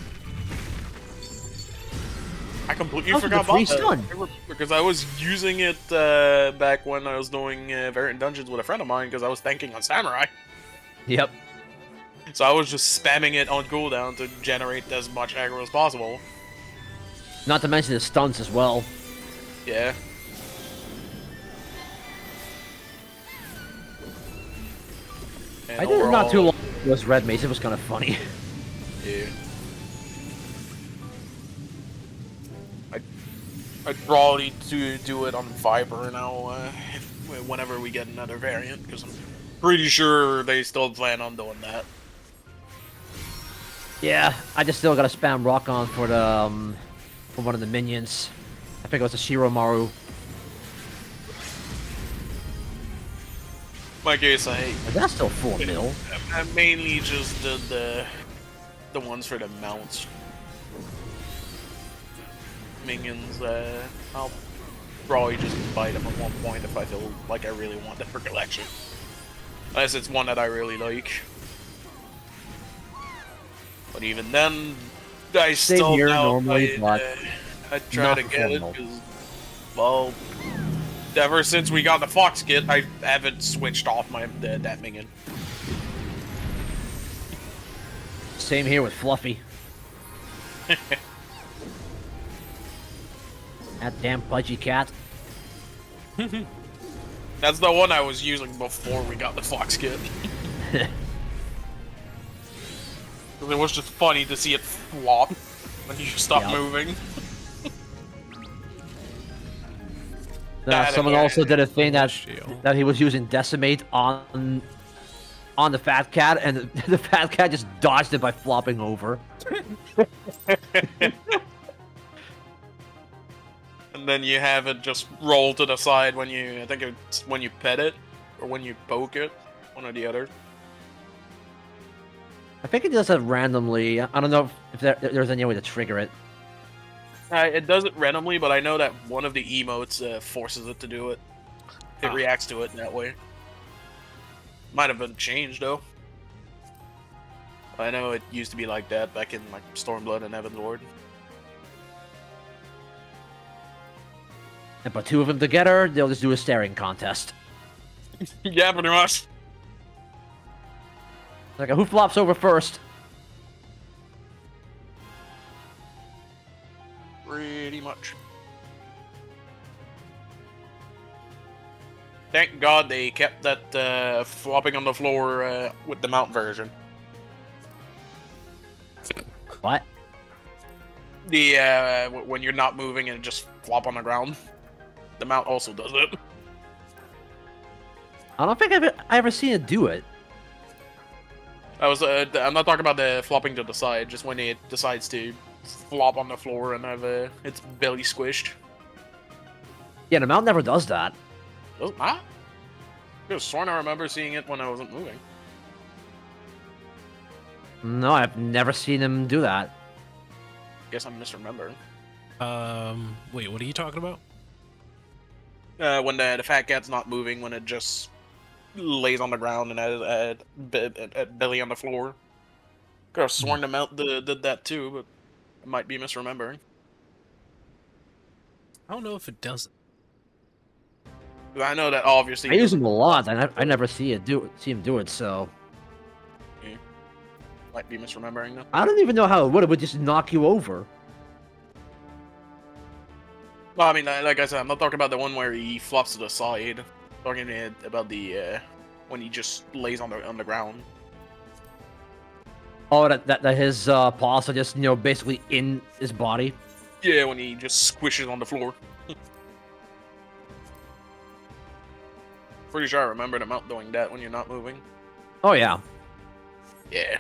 I completely How's forgot the free about stun? that because I was using it back when I was doing variant dungeons with a friend of mine because I was tanking on Samurai. Yep. So I was just spamming it on cooldown to generate as much aggro as possible. Not to mention the stunts as well. Yeah. And I did it not too overall- long ago with Red Mace. It was kind of funny. Yeah. I'd probably do it on Viper now, whenever we get another variant, because I'm pretty sure they still plan on doing that. Yeah, I just still gotta spam Rock on for the for one of the minions. I think it was a Shiromaru. My case, But that's still 4 mil. I mainly just did the ones for the mounts. Minions, I'll probably just buy them at one point if I feel like I really want them for collection. Unless it's one that I really like. But even then, I still here doubt normally, but I'd try not to get it, performable. because, well, ever since we got the Fox kit, I haven't switched off that minion. Same here with Fluffy. That damn pudgy cat. That's the one I was using before we got the Fox kit. It was just funny to see it flop when you stop Yep. moving. Someone again. also did a thing that Shield. he was using Decimate on the fat cat, and the fat cat just dodged it by flopping over. And then you have it just roll to the side when you, I think it's when you pet it, or when you poke it, one or the other. I think it does that randomly. I don't know if there's any way to trigger it. It does it randomly, but I know that one of the emotes forces it to do it. It reacts to it in that way. Might have been changed, though. I know it used to be like that back in like Stormblood and Heavenlord. And put two of them together, they'll just do a staring contest. Yeah, pretty much. Like, who flops over first? Pretty much. Thank God they kept that flopping on the floor with the mount version. What? The when you're not moving and just flop on the ground. The mount also does it. I don't think I ever seen it do it. I'm not talking about the flopping to the side, just when it decides to flop on the floor and have its belly squished. Yeah, the mount never does that. Does it not? I could have sworn I remember seeing it when I wasn't moving. No, I've never seen him do that. Guess I'm misremembering. Wait, what are you talking about? When the fat cat's not moving, when it just lays on the ground and has belly on the floor. Could have sworn the mount did that too, but I might be misremembering. I don't know if it does. I know that obviously. I use him a lot, and I never see him do it. So Might be misremembering though. I don't even know how it would. It would just knock you over. Well, I mean, like I said, I'm not talking about the one where he flops to the side. I'm talking about the when he just lays on the ground. Oh, that his paws are just basically in his body. Yeah, when he just squishes on the floor. Pretty sure I remember the mount doing that when you're not moving. Oh yeah. Yeah.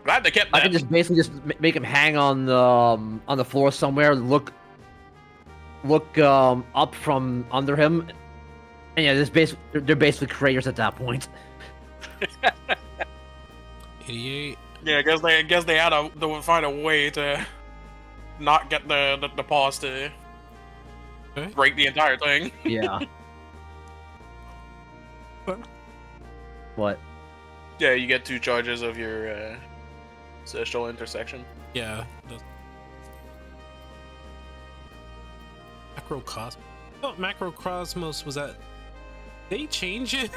Glad they kept that. I can just basically just make him hang on the floor somewhere, look up from under him, and yeah, they're basically creators at that point. 88. Yeah, I guess they had to find a way to not get the paws to Okay. break the entire thing. Yeah. What? Yeah, you get 2 charges of your celestial intersection. Yeah. Macrocosmos. Oh, Macrocosmos was that? They change it?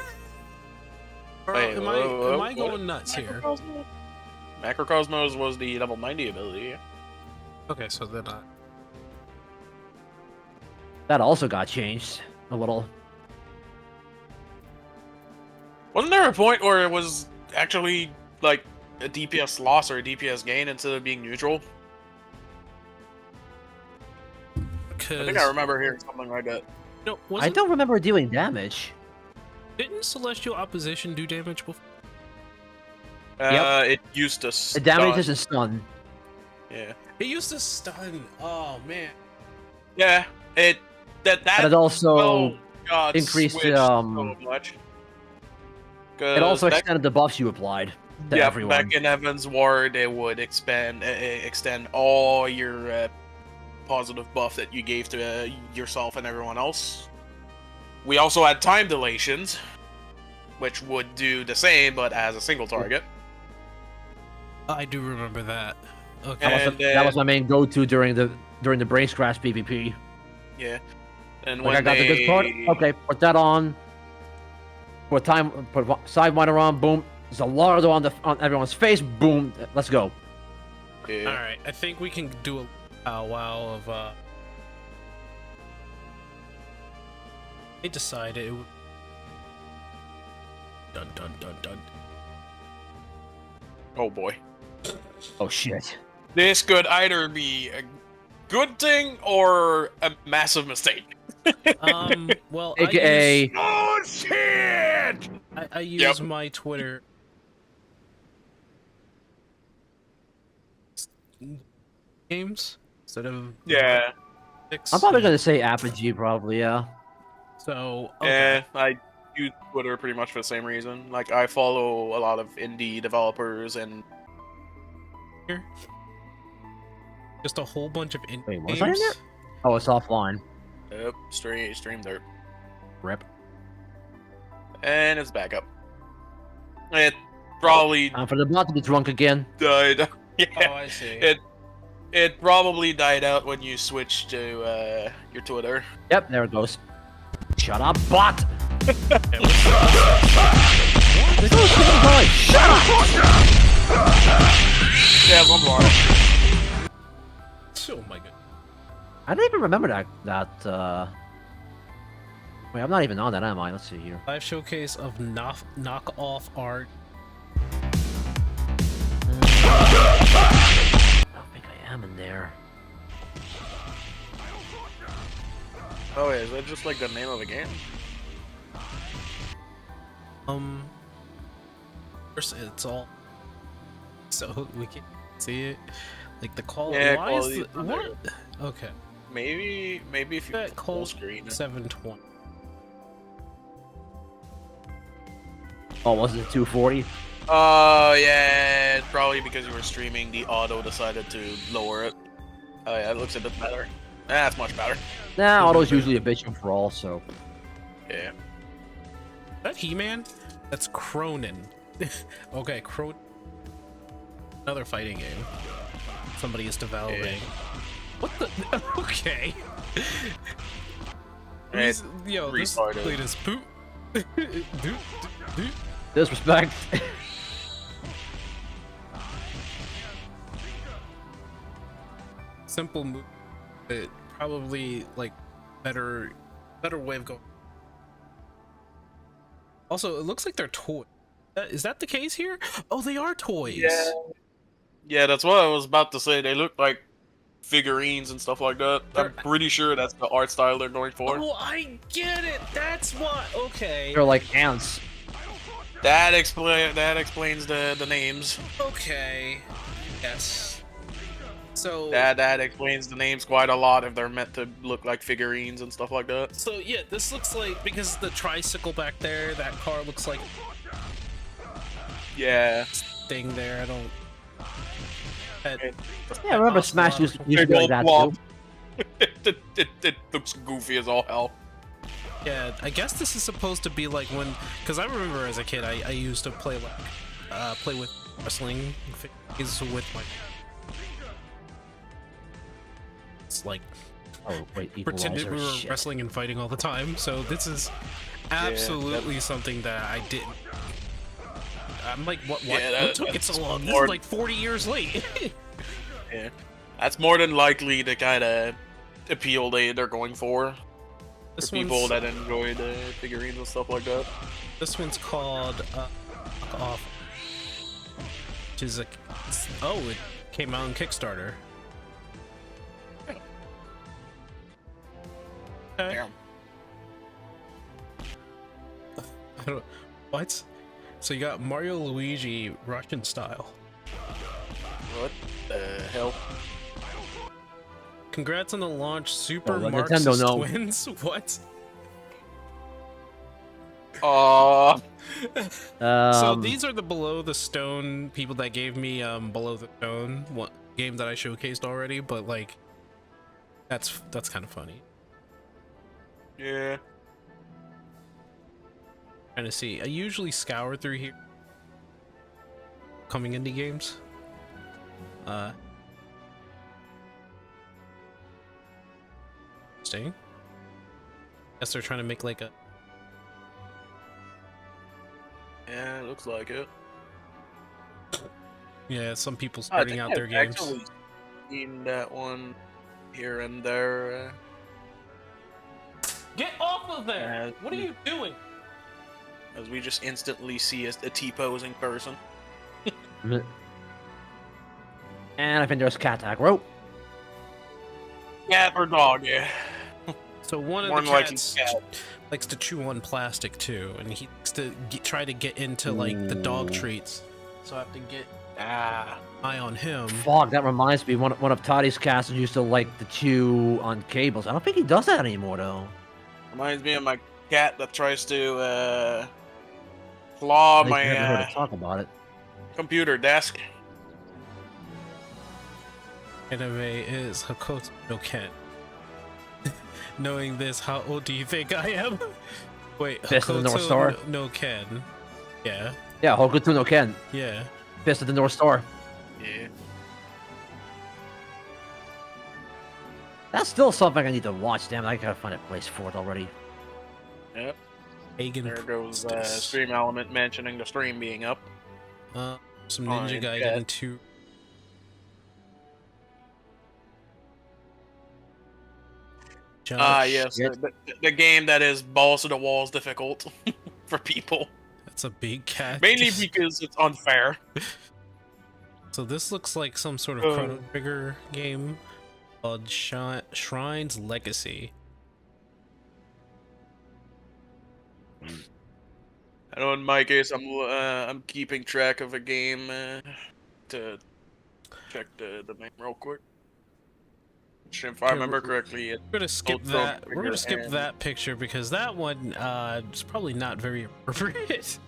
Or Wait, am whoa, I what? going nuts here? Macrocosmos was the level 90 ability. Okay, so then I. That also got changed a little. Wasn't there a point where it was actually like a DPS loss or a DPS gain instead of being neutral? I think I remember hearing something like that. No, I don't remember dealing damage. Didn't Celestial Opposition do damage before? Yep. It used to The stun. damage is a stun. Yeah. It used to stun. Oh man. Yeah. That But it also oh, God, increased, switched so much. it also extended the buffs you applied to Yeah, everyone. back in Evan's Ward, it would extend all your positive buff that you gave to yourself and everyone else. We also had time dilations, which would do the same, but as a single target. I do remember that. Okay. And that was my main go-to during the brain scratch PvP. Yeah. And Like, when I got the good part. Okay, put that on. Put Sidewinder on. Boom. There's a Lardo on everyone's face. Boom. Let's go. Yeah. Alright, I think we can do a powwow of they decided it would dun dun dun dun. Oh boy. Oh shit. This could either be a good thing or a massive mistake. Well, AKA. Oh shit! I use my Twitter games instead of Yeah. I'm probably gonna say Apogee, probably, yeah. So Yeah, I use Twitter pretty much for the same reason. Like, I follow a lot of indie developers and here, just a whole bunch of Wait, was games. I in there? Oh, it's offline. stream there. Rip. And it's back up. It probably Time for the bot to be drunk again. died. Yeah. Oh, I see. It probably died out when you switched to your Twitter. Yep, there it goes. Shut up, bot! Okay, what's This is freaking going. Shut up! Yeah, one more. oh my god. I don't even remember Wait, I'm not even on that, am I? Let's see here. Live showcase of knockoff art. I don't think I am in there. Oh, yeah, is that just like the name of the game? First it's all so we can see it. Like the call. Yeah, Why is quality the, is what? Okay. Maybe if you That full call screen. 720. Oh, was it 240? Oh, yeah, it's probably because you were streaming, the auto decided to lower it. Oh, yeah, it looks a bit better. That's much better. Nah, auto's usually a bitch for all, so. Yeah. Is that He-Man? That's Cronin. Okay, another fighting game. Somebody is developing. Yeah. What the? Okay. It's Yo, this retarded. plate is poop. Disrespect. Simple move. It probably like better way of going. Also, it looks like they're toys. Is that the case here? Oh, they are toys. Yeah. Yeah, that's what I was about to say. They look like figurines and stuff like that. I'm pretty sure that's the art style they're going for. Oh, I get it. That's what. Okay. They're like ants. That explains the names. Okay. Yes. So. That explains the names quite a lot if they're meant to look like figurines and stuff like that. So yeah, this looks like, because the tricycle back there, that car looks like Yeah. thing there. I don't. Yeah, I remember Smash used to be like that too. It looks goofy as all hell. Yeah, I guess this is supposed to be like when, because I remember as a kid, I used to play with wrestling figures with my. It's like Oh, wait, pretended we were Shit. wrestling and fighting all the time. So this is absolutely something that I didn't. I'm like, what? Yeah, what took it so long? This more- is like 40 years late. Yeah. That's more than likely the kind of appeal they're going for. This For people one's, that enjoy the figurines and stuff like that. this one's called Off, which is a. Oh, it came out on Kickstarter. Okay. Damn. I don't. What? So you got Mario Luigi Russian style. What the hell? Congrats on the launch, Super the Marxist Nintendo, no. Twins. What? So these are the Below the Stone people that gave me Below the Stone, one game that I showcased already, but like that's kind of funny. Yeah. Trying to see. I usually scour through here. Coming indie games. Interesting. Guess they're trying to make like a. Yeah, it looks like it. Yeah, some people I starting think out their I've games. actually seen that one here and there. Get off of there! What are you doing? As we just instantly see a T-posing person. And I think there's cat aggro. Cat or dog, yeah. So one of More the than likely cats cat. likes to chew on plastic too, and he likes to try to get into like the dog treats. So I have to get eye on him. Fuck, that reminds me. One of Toddy's cats used to like to chew on cables. I don't think he does that anymore though. Reminds me of my cat that tries to claw I never heard my her talk about it. computer desk. Anime is Hakoto no Ken. Knowing this, how old do you think I am? Wait, Fist of the North Star? no Ken. Yeah, Yeah, Hokuto no Ken. yeah. Fist of the North Star. Yeah. That's still something I need to watch. Damn, I gotta find a place for it already. Yep. Pagan There goes Priestess. Stream Element mentioning the stream being up. Some Oh, Ninja yeah. Gaiden 2. Yes, shit. the game that is balls to the walls difficult for people. That's a big cat. Mainly because it's unfair. So this looks like some sort of Chrono Trigger game called Shrine's Legacy. I know in my case, I'm keeping track of a game to check the name real quick. If I remember correctly, We're gonna skip both that. Chrono We're gonna Trigger skip and- that picture because that one is probably not very appropriate.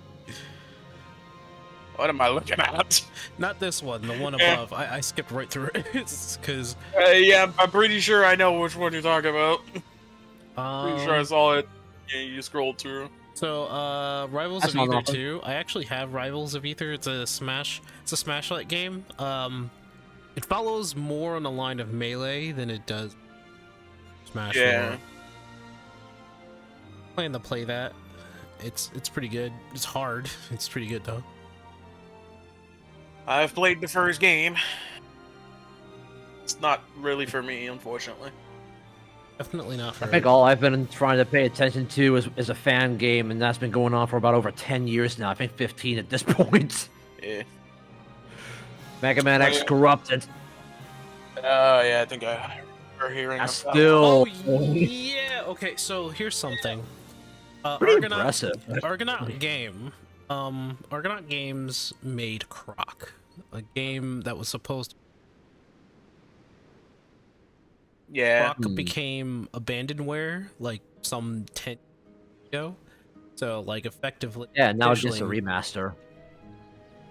what am I looking at? Not this one, the one above. I skipped right through it because Yeah, I'm pretty sure I know which one you're talking about. Pretty sure I um, saw it. Yeah, you scrolled through. so Rivals That's of not Ether nothing. 2. I actually have Rivals of Ether. It's a Smash-like game. It follows more on the line of Melee than it does Smash 4. Yeah. Plan to play that. It's pretty good. It's hard. It's pretty good though. I've played the first game. It's not really for me, unfortunately. Definitely not for I think all I've been trying to pay attention to is a fan game, and that's been going on for about over 10 years now. I think 15 at this point. Yeah. Mega Man X Corrupted. Yeah, I think I remember hearing That's about still yeah. Okay, so here's something. pretty impressive. Argonaut game. Argonaut Games made Croc, a game that was supposed to. Yeah. Croc became abandonware like some 10 years ago. So like effectively. Yeah, now it's just a officially, remaster.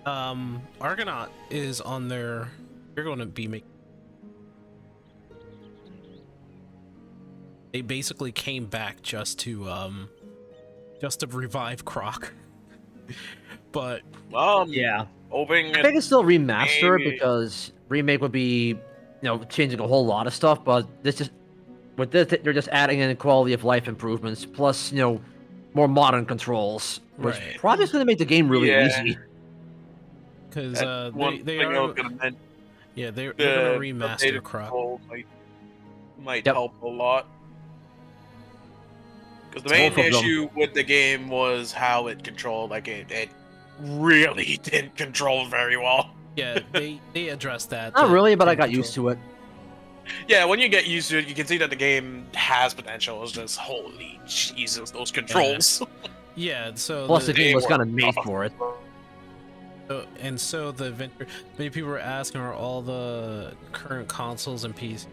Argonaut is on their. They're going to be making. They basically came back just to revive Croc. But Yeah. Hoping I think it's still remaster maybe- because remake would be, changing a whole lot of stuff. But with this, they're just adding in quality of life improvements plus, more modern controls, which Right. probably is going to make the game really Yeah. easy. because That's one they thing I are was gonna mention. they're The gonna remaster updated Croc. control might Yep. help a lot. Because the Both main of them. issue with the game was how it controlled. Like it really didn't control very well. Yeah, they addressed that. Not the really, but I game got control. used to it. Yeah, when you get used to it, you can see that the game has potential. It's just holy Jesus, those controls. Yeah, so Plus, the game was were kind of made tough. for it. so the vendor, many people were asking, are all the current consoles and PC?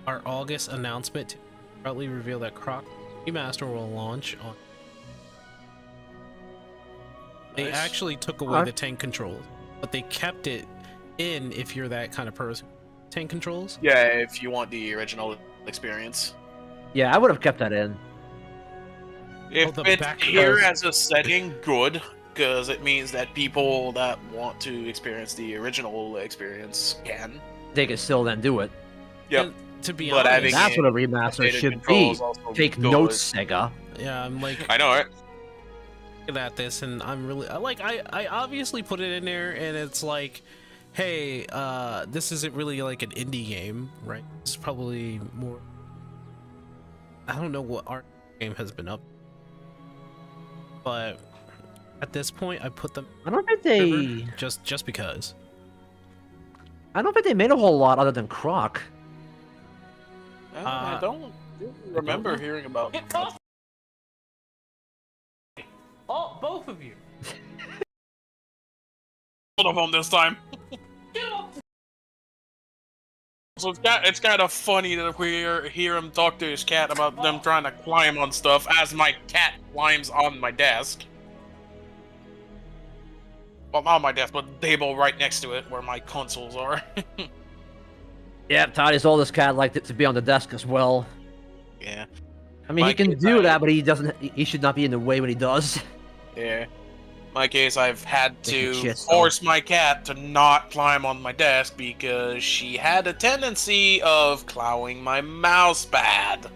Our August announcement to proudly reveal that Croc Remaster will launch on. They Nice. actually took away the tank controls, but they kept it in if you're that kind of person. Tank controls. Yeah, if you want the original experience. Yeah, I would have kept that in. If the it's back- here because- as a setting, good, because it means that people that want to experience the original experience can. They could still then do it. Yep. And to be But honest, having That's it what a remaster updated should controls be. also Take good. notes, Sega. yeah, I'm like, I know, right? at this, and I'm really I obviously put it in there, and it's like, hey, this isn't really like an indie game, right? It's probably more. I don't know what our game has been up, but at this point, I put them. I don't think they. Just because. I don't think they made a whole lot other than Croc. I don't remember hearing about. Oh, both of you. Hold on this time. So it's kind of funny that we hear him talk to his cat about them trying to climb on stuff as my cat climbs on my desk. Well, not on my desk, but the table right next to it where my consoles are. Yeah, Tidy's oldest cat liked it to be on the desk as well. Yeah. I mean, he can do that, but he doesn't. He should not be in the way when he does. Yeah. In my case, I've had to Shit, force my cat to not climb on my desk because she had a tendency of clawing my mouse pad.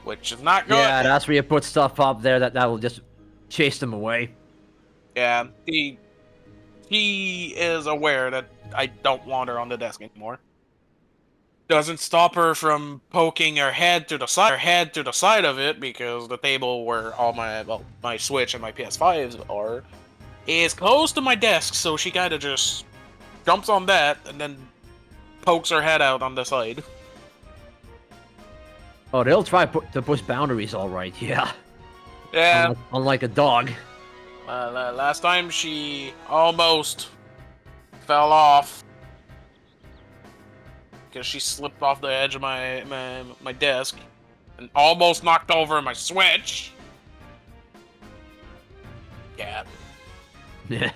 Which is not good. Yeah, that's where you put stuff up there that will just chase them away. Yeah, he is aware that I don't want her on the desk anymore. Doesn't stop her from poking her head to the side of it because the table where all my Switch and my PS5s are is close to my desk, so she kind of just jumps on that and then pokes her head out on the side. Oh, they'll try to push boundaries, all right. Yeah. Yeah. Unlike a dog. Last time she almost fell off because she slipped off the edge of my desk and almost knocked over my Switch. Yeah. Yeah.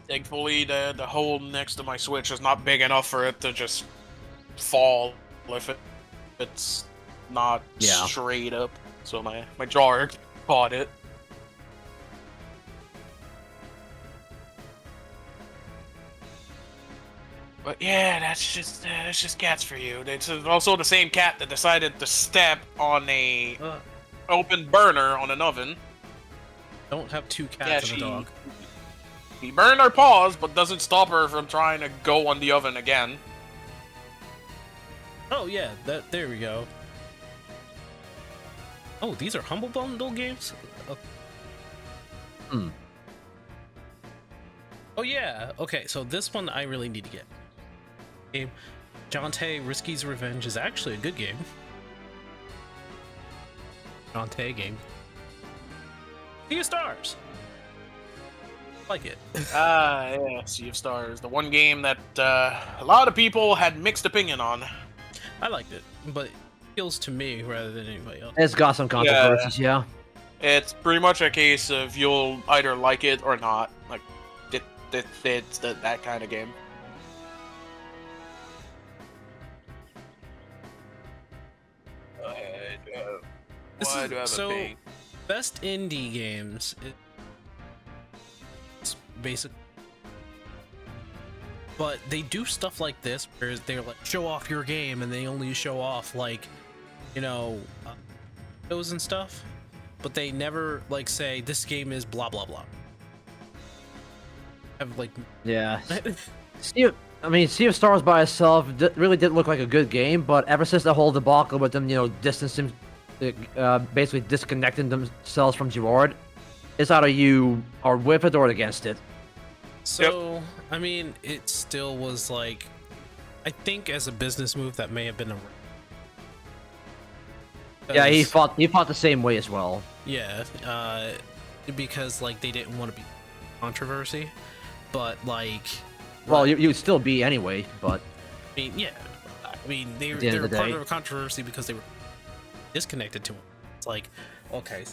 Thankfully, the hole next to my Switch is not big enough for it to just fall if it's not straight up. So my drawer caught it. But yeah, that's just cats for you. It's also the same cat that decided to step on a open burner on an oven. Don't have two cats and a dog. She burned her paws, but doesn't stop her from trying to go on the oven again. Oh yeah, there we go. Oh, these are Humble Bundle games? Hmm. Oh yeah, okay, so this one I really need to get. Game Jonte Risky's Revenge is actually a good game. Jonte game. Sea of Stars. Like it. Yeah, Sea of Stars. The one game that a lot of people had mixed opinion on. I liked it, but it feels to me rather than anybody else. It's got some controversies, yeah. It's pretty much a case of you'll either like it or not. Like, it's that kind of game. Why do I have so, a ping? Best indie games. It's basic. But they do stuff like this where they're like, show off your game, and they only show off, like, you know, those and stuff. But they never, like, say, this game is blah, blah, blah. Have, like... Yeah. Sea of Stars by itself really did look like a good game, but ever since the whole debacle with them, you know, distancing, basically disconnecting themselves from Gerard, it's either you are with it or against it. So, yep. I mean, it still was like, I think as a business move that may have been a. Yeah, he fought the same way as well. Yeah, because like they didn't want to be controversy, but like. Well, you'd still be anyway, but. I mean, yeah, I mean they were part of a controversy because they were disconnected to him. It's like, okay,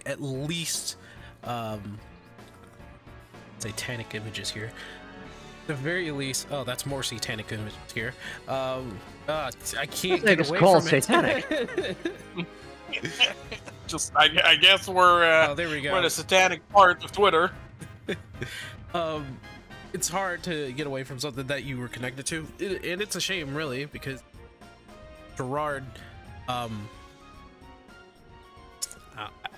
at least. Satanic images here. At the very least, oh, that's more satanic images here. I can't get away called from satanic. Just, I guess we're there we go. we're in a satanic part of Twitter. it's hard to get away from something that you were connected to, and it's a shame, really, because Gerard, I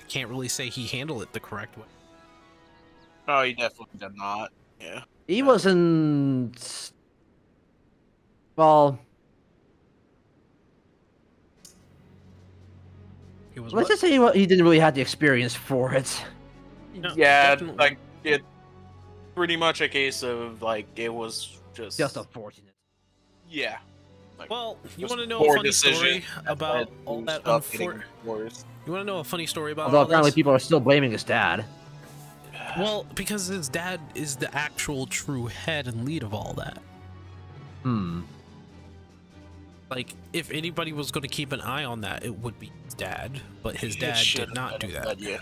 can't really say he handled it the correct way. Oh, he definitely did not. Yeah. He wasn't. Well, He was let's what? just say he didn't really have the experience for it. No, Yeah, definitely. like it. Pretty much a case of like it was Just unfortunate. yeah. Like, Well, you just want to know poor a funny decision story that about led all to that stuff getting unfor- worse. You want to know a funny story about Although all apparently this? people are still blaming his dad. Well, because his dad is the actual true head and lead of all that. Hmm. Like, if anybody was going to keep an eye on that, it would be his dad, but his It dad should did not have do been, that. Yeah.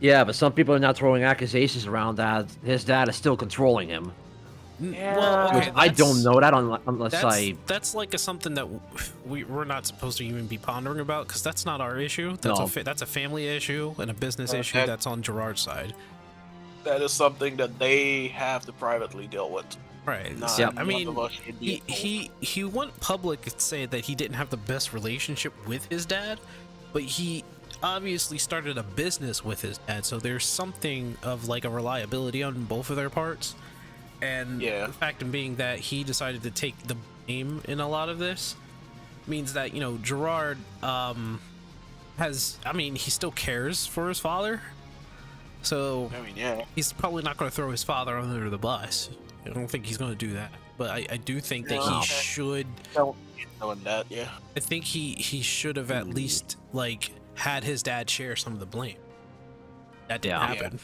Yeah, but some people are now throwing accusations around that his dad is still controlling him. Well, Which okay, I don't that's- know that unless That's, I. that's like something that we're not supposed to even be pondering about, because that's not our issue. That's No. that's a family issue and a business issue that- that's on Gerard's side. That is something that they have to privately deal with. Right. Not So, none I mean, of us should be he went public and say that he didn't have the best relationship with his dad, but he obviously started a business with his dad, so there's something of like a reliability on both of their parts. And Yeah. the fact of being that he decided to take the blame in a lot of this means that, you know, Gerard he still cares for his father. So I mean, yeah. he's probably not going to throw his father under the bus. I don't think he's going to do that. But I do think that No. he should. Don't knowing that, yeah. I think he should have at least like had his dad share some of the blame. That didn't Yeah. happen.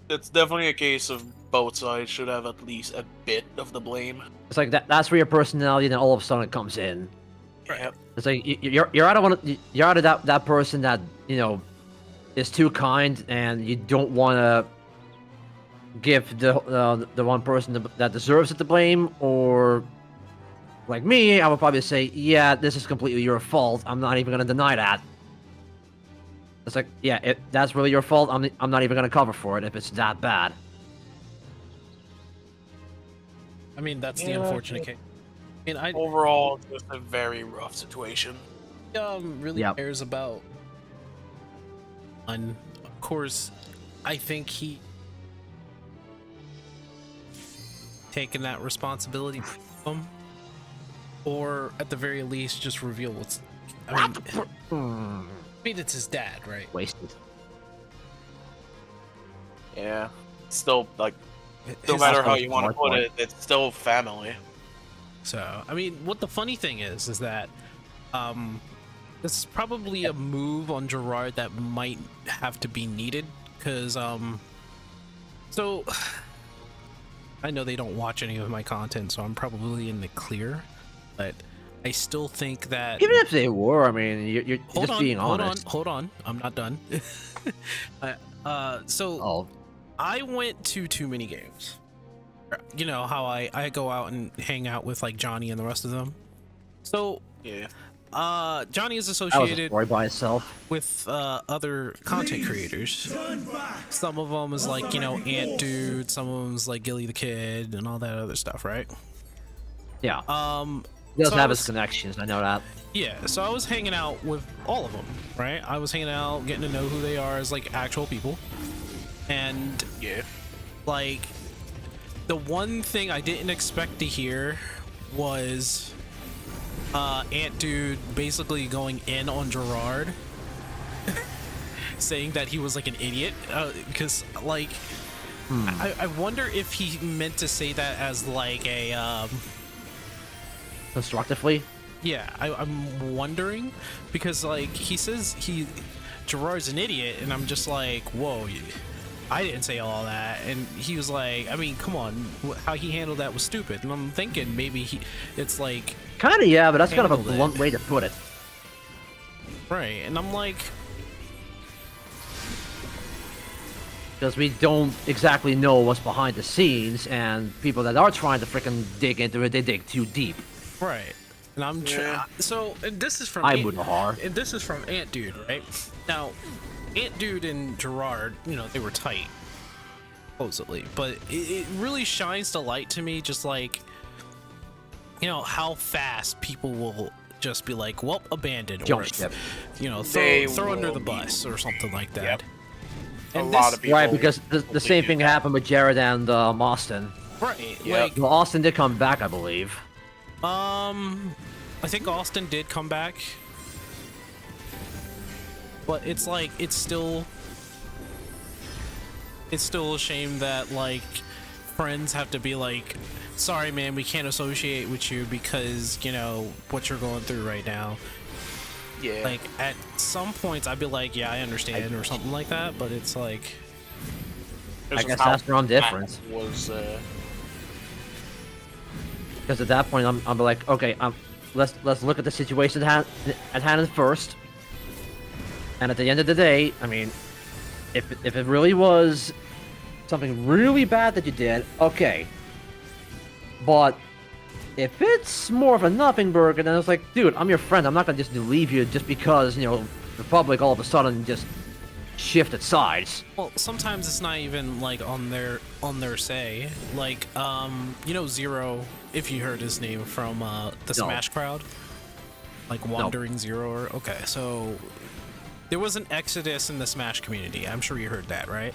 It's definitely a case of both sides should have at least a bit of the blame. It's like that's where your personality, then all of a sudden it comes in. Yep. It's like you're out of you're out of that person that is too kind, and you don't want to give the one person that deserves it the blame, or like me, I would probably say, yeah, this is completely your fault. I'm not even gonna deny that. It's like, yeah, that's really your fault. I'm not even gonna cover for it if it's that bad. I mean, that's the Yeah. unfortunate case. I mean, I Overall, just a very rough situation. really Yep. cares about. And of course, I think he taken that responsibility from him, or at the very least, just reveal what's. I mean, it's his dad, right? Wasted. Yeah. Still, like, no His- matter how husband's you want to smart put boy. it, it's still family. So, I mean, what the funny thing is that, this is probably a move on Gerard that might have to be needed, because, so, I know they don't watch any of my content, so I'm probably in the clear, but I still think that. Even if they were, I mean, you're just being honest. Hold on, I'm not done. So Oh, I went to too many games. You know how I go out and hang out with like Johnny and the rest of them. So Yeah. Johnny is that was a associated story by itself. with other content creators. Some of them is like, you know, Ant Dude, some of them is like Gilly the Kid and all that other stuff, right? Yeah, so he does I have was- his connections. I know that. Yeah, so I was hanging out with all of them, right? I was hanging out, getting to know who they are as like actual people. And Yeah. like the one thing I didn't expect to hear was Ant Dude basically going in on Gerard saying that he was like an idiot, because like I wonder if he meant to say that as like a Constructively. yeah, I'm wondering, because like he says Gerard's an idiot, and I'm just like, whoa, I didn't say all that. And he was like, I mean, come on, how he handled that was stupid. And I'm thinking maybe it's like, Kind of, yeah, but that's kind of a Handled it. blunt way to put it. right, and I'm like, Because we don't exactly know what's behind the scenes, and people that are trying to freaking dig into it, they dig too deep. right, and I'm Yeah. so, and this is from I Ant- wouldn't har. and this is from Ant Dude, right? Now, Ant Dude and Gerard, you know, they were tight. supposedly, but it really shines the light to me, just like, you know, how fast people will just be like, well, abandoned, Jump or, ship. you know, They throw under will the be- bus or something like that. Yep. And A lot of people Right, because the same do thing that. happened with Jared and Austin. right, Yep. like, Well, Austin did come back, I believe. I think Austin did come back, but it's like, it's still a shame that, like, friends have to be like, sorry man, we can't associate with you because, you know, what you're going through right now. Yeah. Like, at some points I'd be like, yeah, I understand, or something like that, but it's like, This I is guess how that's their own that difference. Was Because at that point, I'm like, okay, let's look at the situation at hand first. And at the end of the day, I mean, if it really was something really bad that you did, okay. But if it's more of a nothing burger, then it's like, dude, I'm your friend. I'm not gonna just leave you just because, you know, the public all of a sudden just shifted sides. well, sometimes it's not even like on their say. Like, you know, Zero, if you heard his name from the Smash crowd, like Wandering Zero, or okay, so there was an exodus in the Smash community. I'm sure you heard that, right?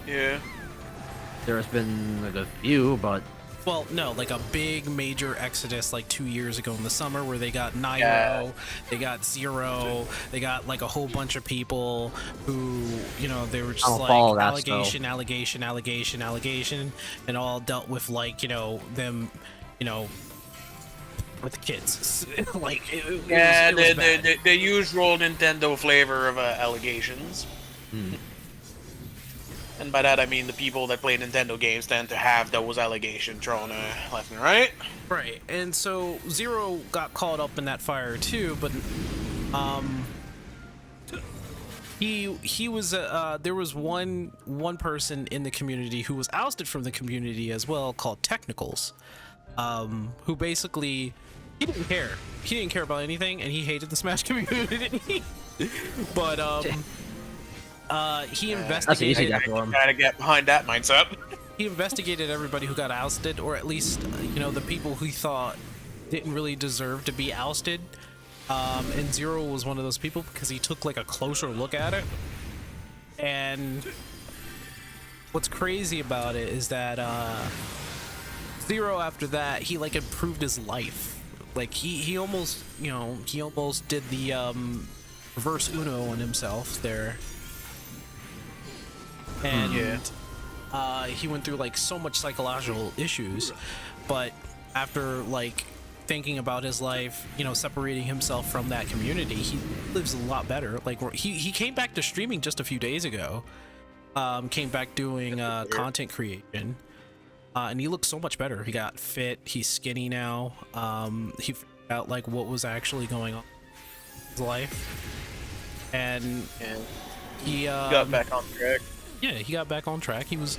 yeah. There's been like a few, but Well, no, like a big major exodus like 2 years ago in the summer where they got Nairo, Yeah. they got Zero, they got like a whole bunch of people who, you know, they were just I don't follow like that, allegation, and all dealt with, like, you know, them, you know, with the kids. Like, Yeah, it was bad. the usual Nintendo flavor of allegations. And by that I mean the people that play Nintendo games tend to have those allegations thrown left and right. Right, and so Zero got caught up in that fire too, but he was there was one person in the community who was ousted from the community as well, called Technicals, who basically he didn't care about anything, and he hated the Smash community. But he that's easy investigated. for him. Gotta get behind that mindset. He investigated everybody who got ousted, or at least, you know, the people who he thought didn't really deserve to be ousted. And Zero was one of those people because he took like a closer look at it. And what's crazy about it is that Zero, after that, he like improved his life. Like he almost, you know, he almost did the reverse Uno on himself there. And he went through like so much psychological issues, but after like thinking about his life, you know, separating himself from that community, he lives a lot better. Like he came back to streaming just a few days ago, came back doing content creation, and he looks so much better. He got fit, he's skinny now. He figured out like what was actually going on in his life, and he Got back on track. yeah, he got back on track. He was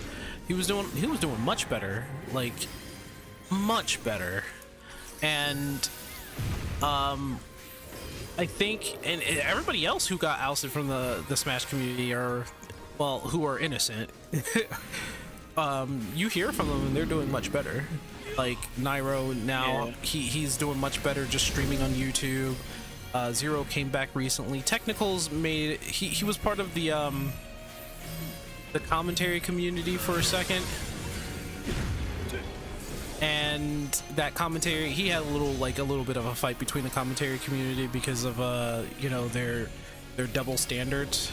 doing much better, like much better. And I think, and everybody else who got ousted from the Smash community are, well, who are innocent. You hear from them and they're doing much better. Like Nairo now, he's doing much better just streaming on YouTube. Zero came back recently. Technicals made he was part of the commentary community for a second, and that commentary, he had a little bit of a fight between the commentary community because of you know, their double standards.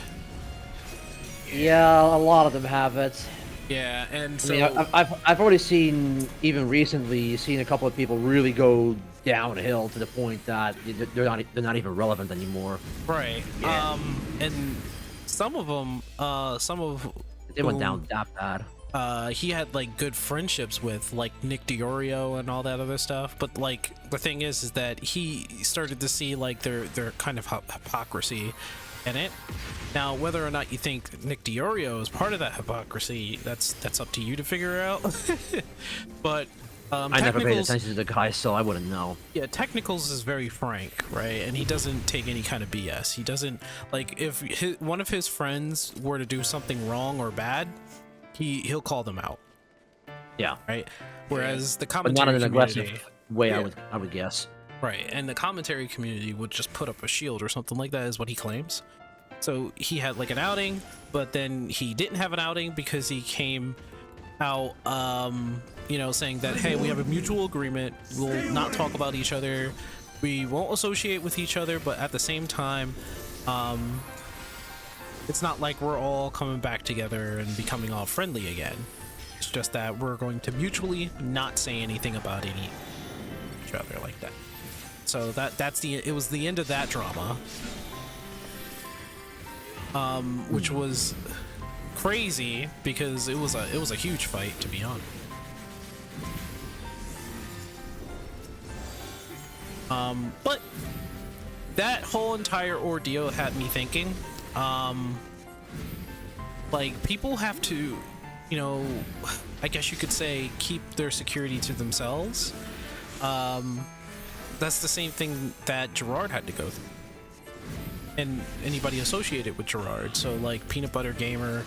Yeah, a lot of them have it. Yeah, and I so mean, I've already seen, even recently, seen a couple of people really go downhill to the point that they're not even relevant anymore. right, and some of them, They went who, down that bad. he had like good friendships with, like, Nick Diorio and all that other stuff, but like the thing is that he started to see like their kind of hypocrisy in it. Now, whether or not you think Nick Diorio is part of that hypocrisy, that's up to you to figure out. But I never paid Technicals, attention to the guy, so I wouldn't know. yeah, Technicals is very frank, right? And he doesn't take any kind of BS. He doesn't, like, if one of his friends were to do something wrong or bad, he'll call them out, Yeah, right? Whereas the but commentary not in an community, aggressive way. Yeah. I would guess. right? And the commentary community would just put up a shield or something like that, is what he claims. So he had like an outing, but then he didn't have an outing because he came out, you know, saying that, hey, we have a mutual agreement. We'll not talk about each other. We won't associate with each other, but at the same time, it's not like we're all coming back together and becoming all friendly again. It's just that we're going to mutually not say anything about each other like that. So it was the end of that drama, which was crazy because it was a huge fight, to be honest. But that whole entire ordeal had me thinking, like, people have to, you know, I guess you could say, keep their security to themselves. That's the same thing that Gerard had to go through, and anybody associated with Gerard. So like Peanut Butter Gamer,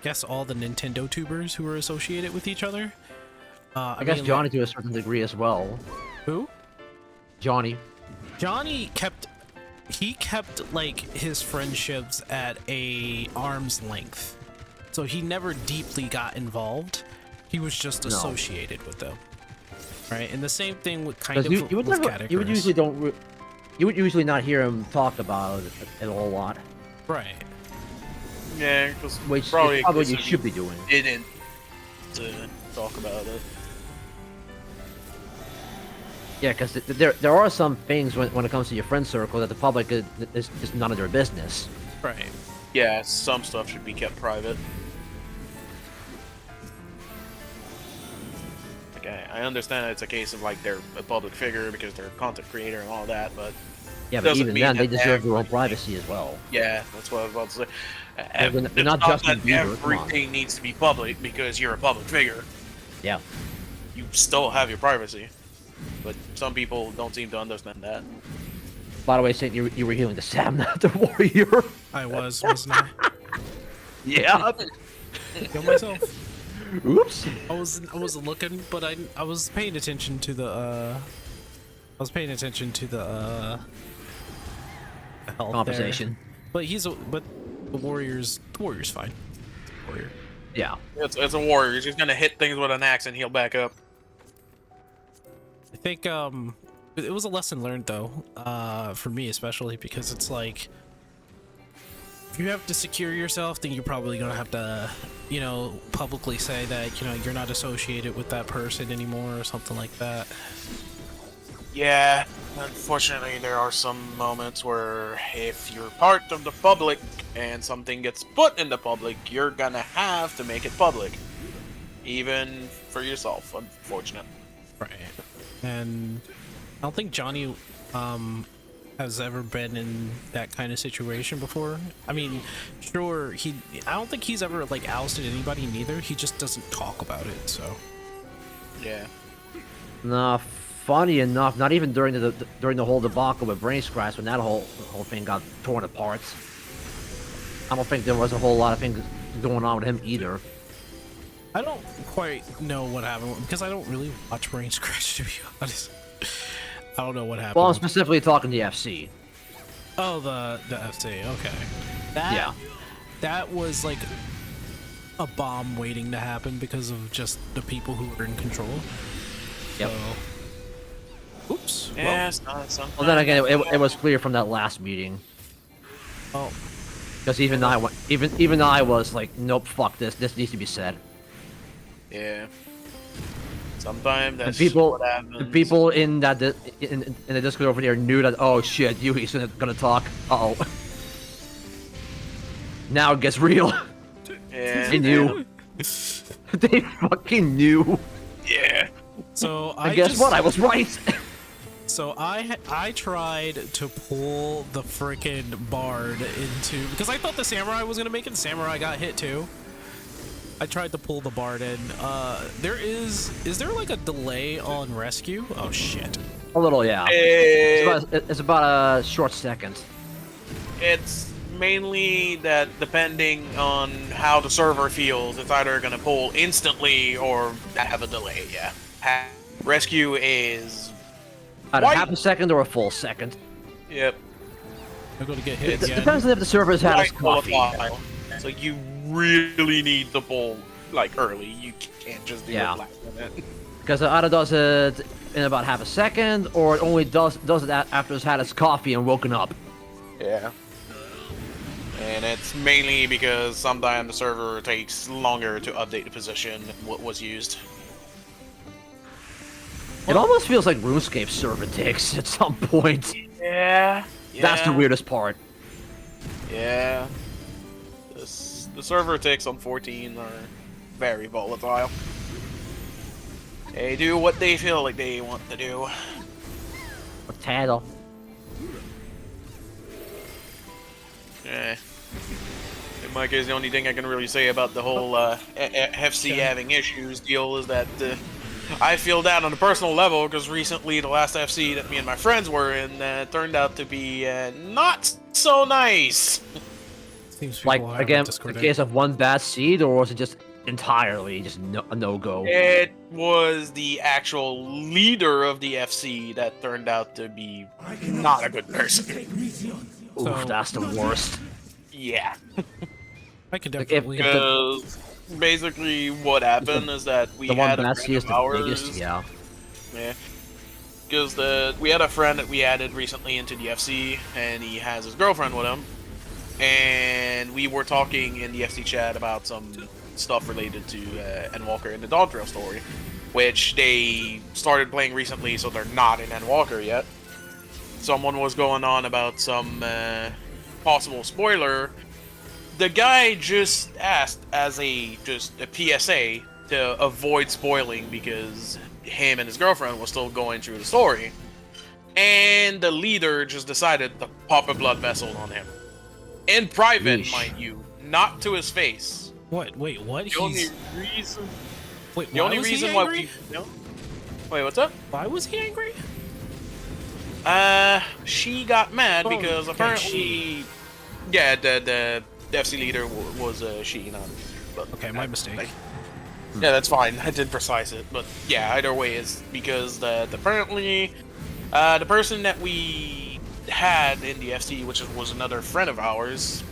guess all the Nintendo tubers who were associated with each other. I guess mean, Johnny to a certain degree as well. who? Johnny. Johnny kept like his friendships at a arm's length, so he never deeply got involved. He was just associated with them, right? And the same thing with You would usually not hear him talk about it a whole lot, right? Yeah, because which is probably probably what you should be doing. didn't talk about it. Yeah, because there are some things when it comes to your friend circle that the public is none of their business. Right. Yeah, some stuff should be kept private. Okay, I understand that it's a case of like they're a public figure because they're a content creator and all that, but Yeah, but doesn't even mean then, they that deserve their own privacy as well. yeah, that's what I was about to say. They're It's not not Justin that Bieber, come on. everything needs to be public because you're a public figure. Yeah. You still have your privacy, but some people don't seem to understand that. By the way, Saint, you were healing the Sam, not the warrior. I wasn't I? Yeah. Kill myself. Oops. I wasn't looking, but I was paying attention to the health Conversation. there. But the warrior's fine. Warrior. Yeah. It's a warrior. He's just gonna hit things with an axe and heal back up. I think it was a lesson learned though, for me especially, because it's like, if you have to secure yourself, then you're probably gonna have to, you know, publicly say that, you know, you're not associated with that person anymore or something like that. Yeah, unfortunately, there are some moments where if you're part of the public and something gets put in the public, you're gonna have to make it public, even for yourself. Unfortunate. Right. And I don't think Johnny has ever been in that kind of situation before. I mean, sure, I don't think he's ever like ousted anybody neither. He just doesn't talk about it, so. Yeah. Nah, funny enough, not even during the whole debacle with Brain Scratch, when that whole thing got torn apart. I don't think there was a whole lot of things going on with him either. I don't quite know what happened because I don't really watch Brain Scratch, to be honest. I don't know what happened. Well, I'm specifically talking the FC. Oh, the FC. Okay. That was like a bomb waiting to happen because of just the people who were in control. Yep. So, oops. Yeah, it's not something. Well, then again, it was clear from that last meeting. Well, Because even I was like, nope, fuck this. This needs to be said. Yeah. Sometimes that's The people, what happens. the people in the Discord over there knew that. Oh shit, Yui's gonna talk. Uh oh. Now it gets real. Yeah. They knew. They fucking knew. Yeah. so And guess what? I was right. So I tried to pull the frickin' bard into, because I thought the samurai was gonna make it. The samurai got hit too. I tried to pull the bard in. Is there like a delay on rescue? Oh shit. A little, yeah. It's It's about a short second. mainly that depending on how the server feels, it's either gonna pull instantly or have a delay. Yeah. Rescue is At a half a second or a full second. Yep. I'm gonna get hit It again. depends on if the server's had his Quite coffee. volatile. So you really need the pull like early. You can't just do it last minute. Because it either does it in about half a second, or it only does it after it's had its coffee and woken up. Yeah. And it's mainly because sometimes the server takes longer to update the position what was used. It almost feels like RuneScape server ticks at some point. Yeah. That's the weirdest part. Yeah. The server ticks on 14 are very volatile. They do what they feel like they want to do. Potato. Yeah. In my case, the only thing I can really say about the whole FC having issues deal is that I feel that on a personal level because recently the last FC that me and my friends were in turned out to be not so nice. Seems Like, people have again, Discord in case of one bad seed, or was it just entirely just a no-go? It was the actual leader of the FC that turned out to be not a good person. Oof, that's the worst. Yeah. I could Like, if definitely. Because basically what happened is that we The one had a bad friend seed is of the ours. biggest, yeah. Yeah. Because we had a friend that we added recently into the FC, and he has his girlfriend with him. And we were talking in the FC chat about some stuff related to Endwalker and the Dawntrail story, which they started playing recently, so they're not in Endwalker yet. Someone was going on about some possible spoiler. The guy just asked as just a PSA to avoid spoiling because him and his girlfriend were still going through the story. And the leader just decided to pop a blood vessel on him. In private, Yeesh. mind you, not to his face. What? Wait, what? The only He's... reason, Wait, the why only was reason he why angry? we, no? Wait, what's up? Why was he angry? She got mad Oh, because okay, apparently, yeah, the FC leader was she, not. But, Okay, my mistake. Yeah, that's fine. I did precise it, but yeah, either way is because apparently, the person that we had in the FC, which was another friend of ours,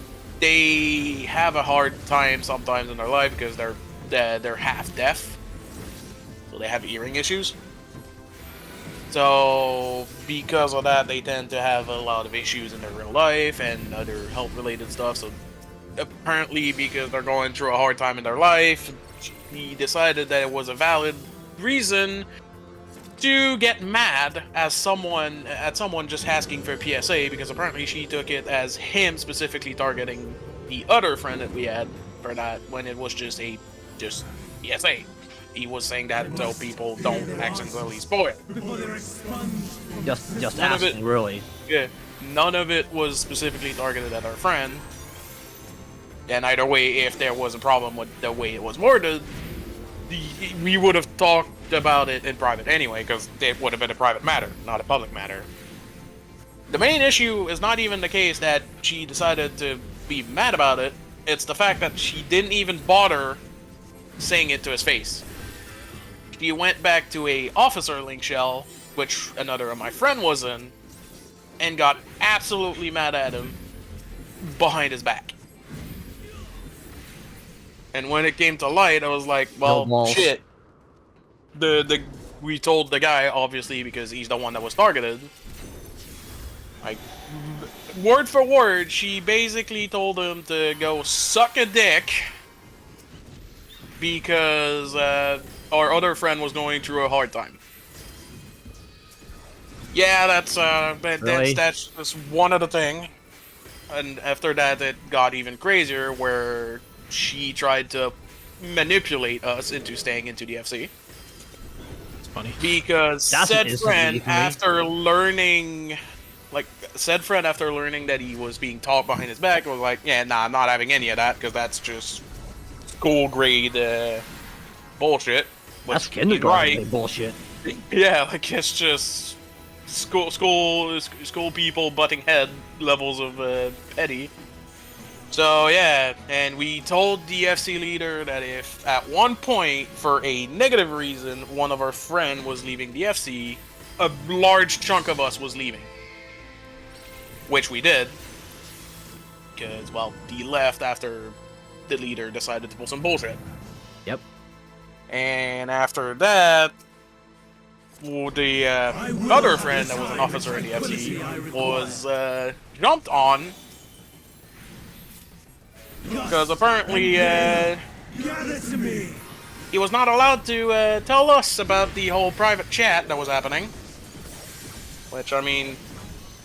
they have a hard time sometimes in their life because they're half deaf, so they have hearing issues. So because of that, they tend to have a lot of issues in their real life and other health-related stuff. So apparently, because they're going through a hard time in their life, he decided that it was a valid reason to get mad at someone just asking for a PSA, because apparently she took it as him specifically targeting the other friend that we had for that, when it was just PSA. He was saying that so people don't accidentally spoil. Just None of it- asking, really. Yeah, none of it was specifically targeted at our friend. And either way, if there was a problem with the way it was worded, we would have talked about it in private anyway, because it would have been a private matter, not a public matter. The main issue is not even the case that she decided to be mad about it, it's the fact that she didn't even bother saying it to his face. She went back to a officer link shell, which another of my friend was in, and got absolutely mad at him behind his back. And when it came to light, I was like, well, balls. shit. We told the guy, obviously, because he's the one that was targeted. Like, word for word, she basically told him to go suck a dick because our other friend was going through a hard time. Yeah, Really? that's just one of the thing. And after that, it got even crazier, where she tried to manipulate us into staying into the FC. It's funny. Because That's said instantly friend, equally. after learning that he was being taught behind his back, was like, yeah, nah, I'm not having any of that, because that's just school grade bullshit. That's Which, kindergarten right. bullshit. Yeah, like, it's just school people butting head levels of petty. So yeah, and we told the FC leader that if at one point, for a negative reason, one of our friend was leaving the FC, a large chunk of us was leaving. Which we did. Because, well, he left after the leader decided to pull some bullshit. Yep. And after that, the other friend that was an officer in the FC was jumped on. Because apparently, he was not allowed to tell us about the whole private chat that was happening. Which, I mean,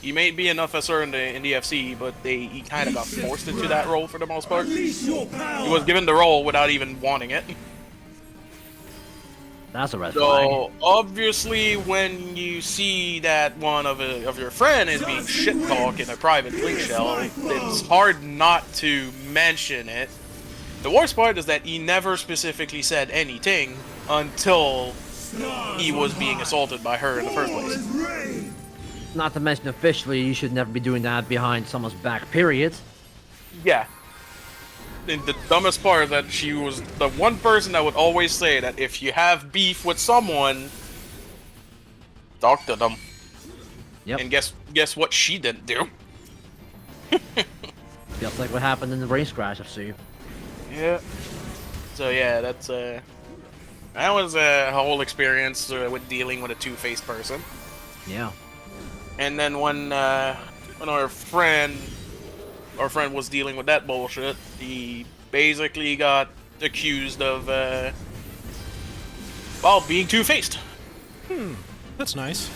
he may be an officer in the FC, but he kind of got forced into that role for the most part. He was given the role without even wanting it. That's a red flag. So, obviously, when you see that one of your friend is being shit-talked in a private link shell, it's hard not to mention it. The worst part is that he never specifically said anything until he was being assaulted by her in the first place. Not to mention officially, you should never be doing that behind someone's back, period. Yeah. And the dumbest part is that she was the one person that would always say that if you have beef with someone, talk to them. Yep. And guess what she didn't do? Just like what happened in the race crash, I see. Yeah. So yeah, that was a whole experience with dealing with a two-faced person. Yeah. And then when our friend was dealing with that bullshit, he basically got accused of well, being two-faced. That's nice.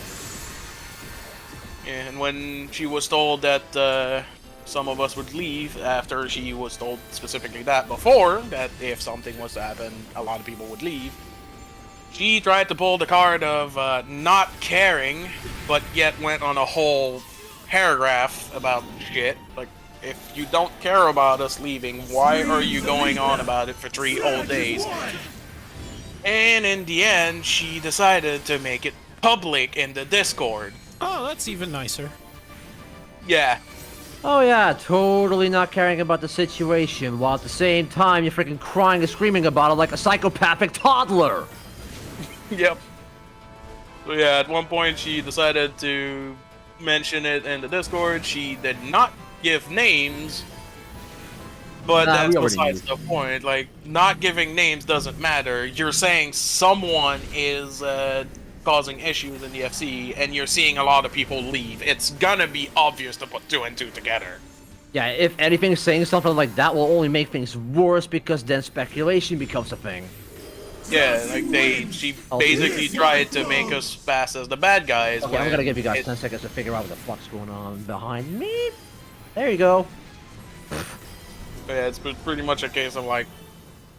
And when she was told that some of us would leave, after she was told specifically that before, that if something was to happen, a lot of people would leave, she tried to pull the card of not caring, but yet went on a whole paragraph about shit. Like, if you don't care about us leaving, why are you going on about it for 3 whole days? And in the end, she decided to make it public in the Discord. Oh, that's even nicer. Yeah. Oh yeah, totally not caring about the situation, while at the same time you're freaking crying and screaming about it like a psychopathic toddler. Yep. So yeah, at one point she decided to mention it in the Discord. She did not give names, but that's besides the point. Like, not giving names doesn't matter. You're saying someone is causing issues in the FC, and you're seeing a lot of people leave. It's gonna be obvious to put 2 and 2 together. Yeah, if anything, saying something like that will only make things worse, because then speculation becomes a thing. Yeah, like she basically tried to make us pass as the bad guys. Okay, I'm gonna give you guys 10 seconds to figure out what the fuck's going on behind me. There you go. Yeah, it's pretty much a case of like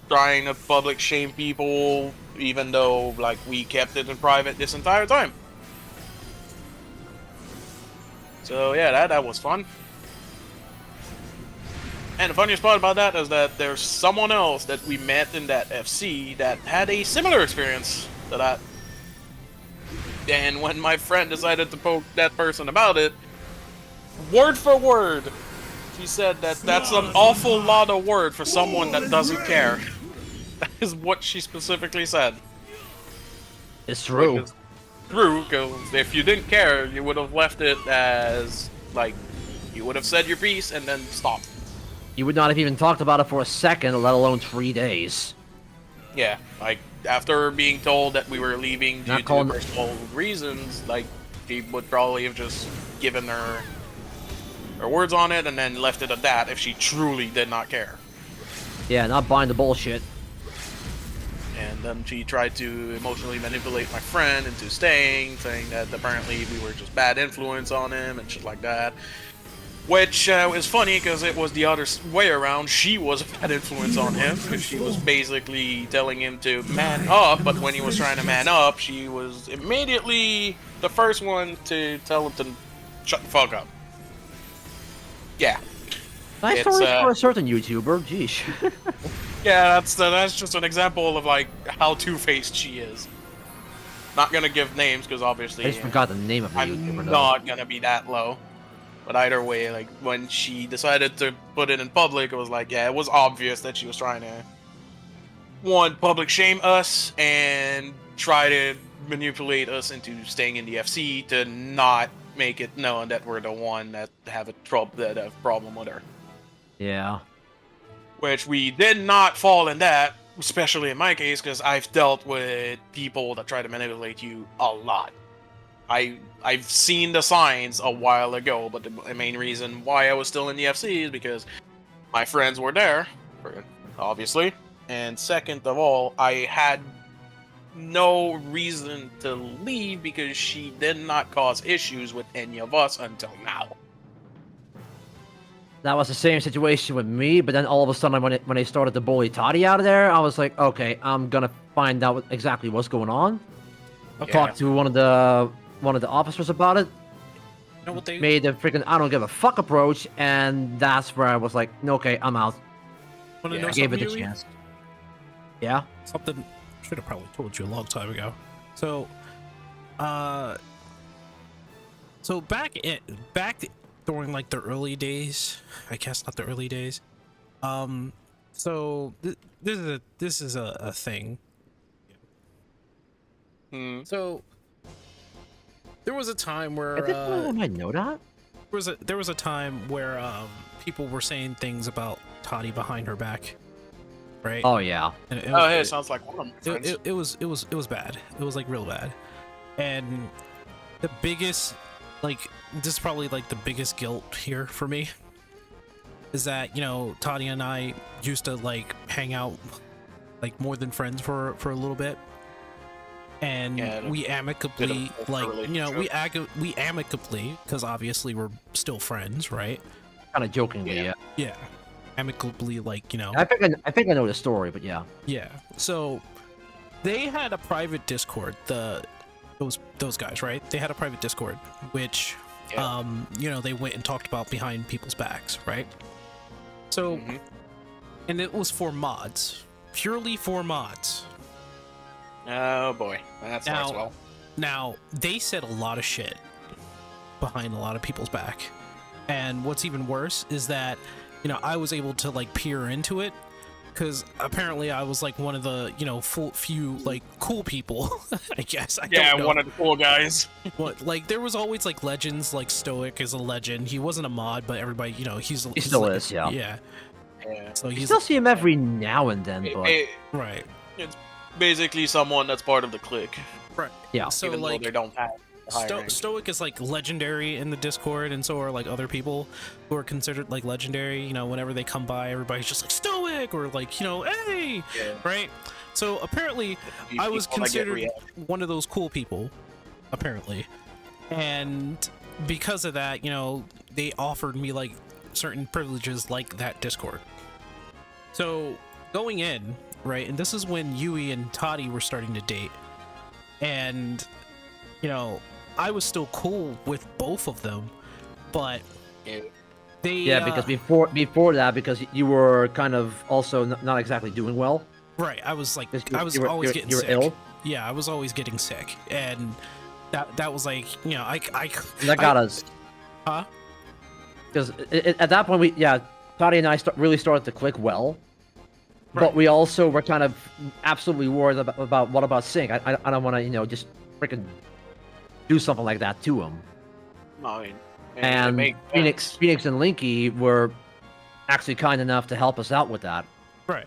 trying to public shame people, even though like we kept it in private this entire time. So yeah, that was fun. And the funniest part about that is that there's someone else that we met in that FC that had a similar experience to that. And when my friend decided to poke that person about it, word for word, she said that that's an awful lot of word for someone that doesn't care. That is what she specifically said. It's true. It's true, because if you didn't care, you would have left it as, like, you would have said your piece and then stopped. You would not have even talked about it for a second, let alone 3 days. Yeah, like, after being told that we were leaving due to personal reasons, like, she would probably have just given her words on it and then left it at that if she truly did not care. Yeah, not buying the bullshit. And then she tried to emotionally manipulate my friend into staying, saying that apparently we were just bad influence on him and shit like that. Which is funny, because it was the other way around. She was a bad influence on him, because she was basically telling him to man up, but when he was trying to man up, she was immediately the first one to tell him to shut the fuck up. Yeah. Nice story for a certain YouTuber, jeez. Yeah, that's just an example of like how two-faced she is. Not gonna give names, because obviously I just forgot the name of the YouTuber. I'm not gonna be that low. But either way, like when she decided to put it in public, it was like, yeah, it was obvious that she was trying to public shame us and try to manipulate us into staying in the FC to not make it known that we're the one that have a problem with her. Yeah. Which we did not fall in that, especially in my case, because I've dealt with people that try to manipulate you a lot. I've seen the signs a while ago, but the main reason why I was still in the FC is because my friends were there, obviously. And second of all, I had no reason to leave because she did not cause issues with any of us until now. That was the same situation with me, but then all of a sudden when they started to bully Toddy out of there, I was like, okay, I'm gonna find out exactly what's going on. I talked to one of the officers about it. You know what they Made a freaking I don't give a fuck approach, and that's where I was like, okay, I'm out. want to know I gave it something, a Yui? chance. Yeah. Something should have probably told you a long time ago. So, back during like the early days, I guess not the early days. So this is a thing. So there was a time where I know that. there was a time where people were saying things about Toddy behind her back, right? Oh yeah. And It sounds like one of my friends. it was bad. It was like real bad. And the biggest, like, this is probably like the biggest guilt here for me is that, you know, Toddy and I used to like hang out like more than friends for a little bit. And we amicably, like, you know, we amicably, because obviously we're still friends, right? Kind of jokingly, yeah. Yeah, amicably, like, you know. I think I know the story, but yeah. Yeah. So they had a private Discord. Those guys, right? They had a private Discord, which, you know, they went and talked about behind people's backs, right? So, and it was for mods, purely for mods. Oh boy, that's nice. Well, now they said a lot of shit behind a lot of people's back, and what's even worse is that, you know, I was able to like peer into it because apparently I was like one of the, you know, few like cool people, I guess. I don't know. One of the cool guys. What, like, there was always like legends, like Stoic is a legend. He wasn't a mod, but everybody, you know, he still like, is, yeah. Yeah. So You still see him every now and then, but right. It's basically someone that's part of the clique. Right. yeah. So Even like though they don't have the high rank. Stoic is like legendary in the Discord, and so are like other people who are considered like legendary. You know, whenever they come by, everybody's just like Stoic or like, you know, hey, right? So apparently, I was considered one of those cool people, apparently, and because of that, you know, they offered me like certain privileges like that Discord. So going in, right, and this is when Yui and Toddy were starting to date, and, you know, I was still cool with both of them, but they because before that, because you were kind of also not exactly doing well. Right, I was like, You I was were- always you getting were sick. ill? Yeah, I was always getting sick, and that was like, you know, And that got us. Huh? Because at that point, Toddy and I really started to click well. Right. But we also were kind of absolutely worried about what about Sync. I don't want to, you know, just freaking do something like that to him. I mean, And Phoenix and Linky were actually kind enough to help us out with that. Right.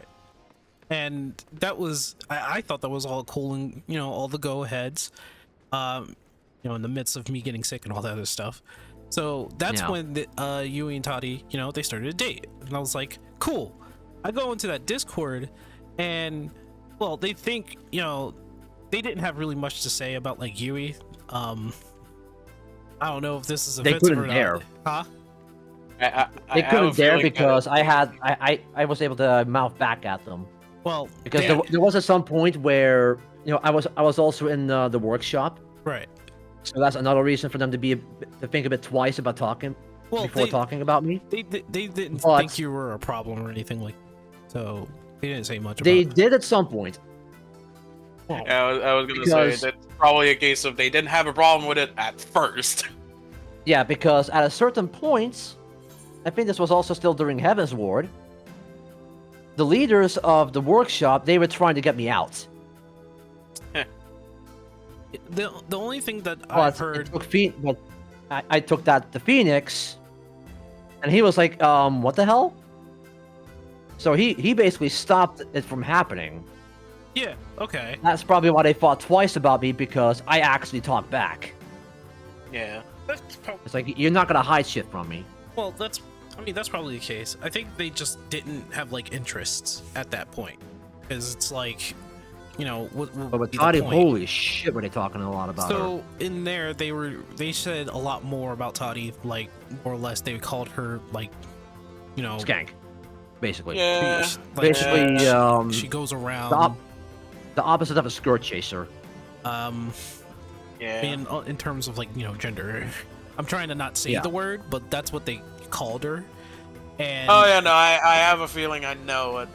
And that was, I thought that was all cool, and, you know, all the go-aheads, you know, in the midst of me getting sick and all that other stuff. So that's when Yui and Toddy, you know, they started a date. And I was like, cool. I go into that Discord, and, well, they think, you know, they didn't have really much to say about, like, Yui. I don't know if this is offensive They couldn't or not. dare. Huh? They couldn't dare because I was able to mouth back at them. Well, Because there was at some point where, you know, I was also in the workshop. right. So that's another reason for them to think a bit twice about talking before talking about me. They didn't But- think you were a problem or anything like, so they didn't say much They about it. did at some point. I was gonna Because- say that's probably a case of they didn't have a problem with it at first. Yeah, because at a certain point, I think this was also still during Heaven's Ward, the leaders of the workshop, they were trying to get me out. The only thing that But I've heard, but I took that to Phoenix, and he was like, what the hell? So he basically stopped it from happening. yeah, okay, That's probably why they thought twice about me, because I actually talked back. Yeah. It's like, you're not gonna hide shit from me. well, I mean, that's probably the case. I think they just didn't have like interests at that point, because it's like, you know, what But would with be the Toddy, point? holy shit, were they talking a lot about her. So in there, they said a lot more about Toddy, like more or less they called her like, you know, Skank, basically. Yeah. like, Basically, she goes around. The opposite of a skirt chaser. Yeah. in terms of like, you know, gender. I'm trying to not say Yeah. the word, but that's what they called her. And Oh yeah, no, I have a feeling I know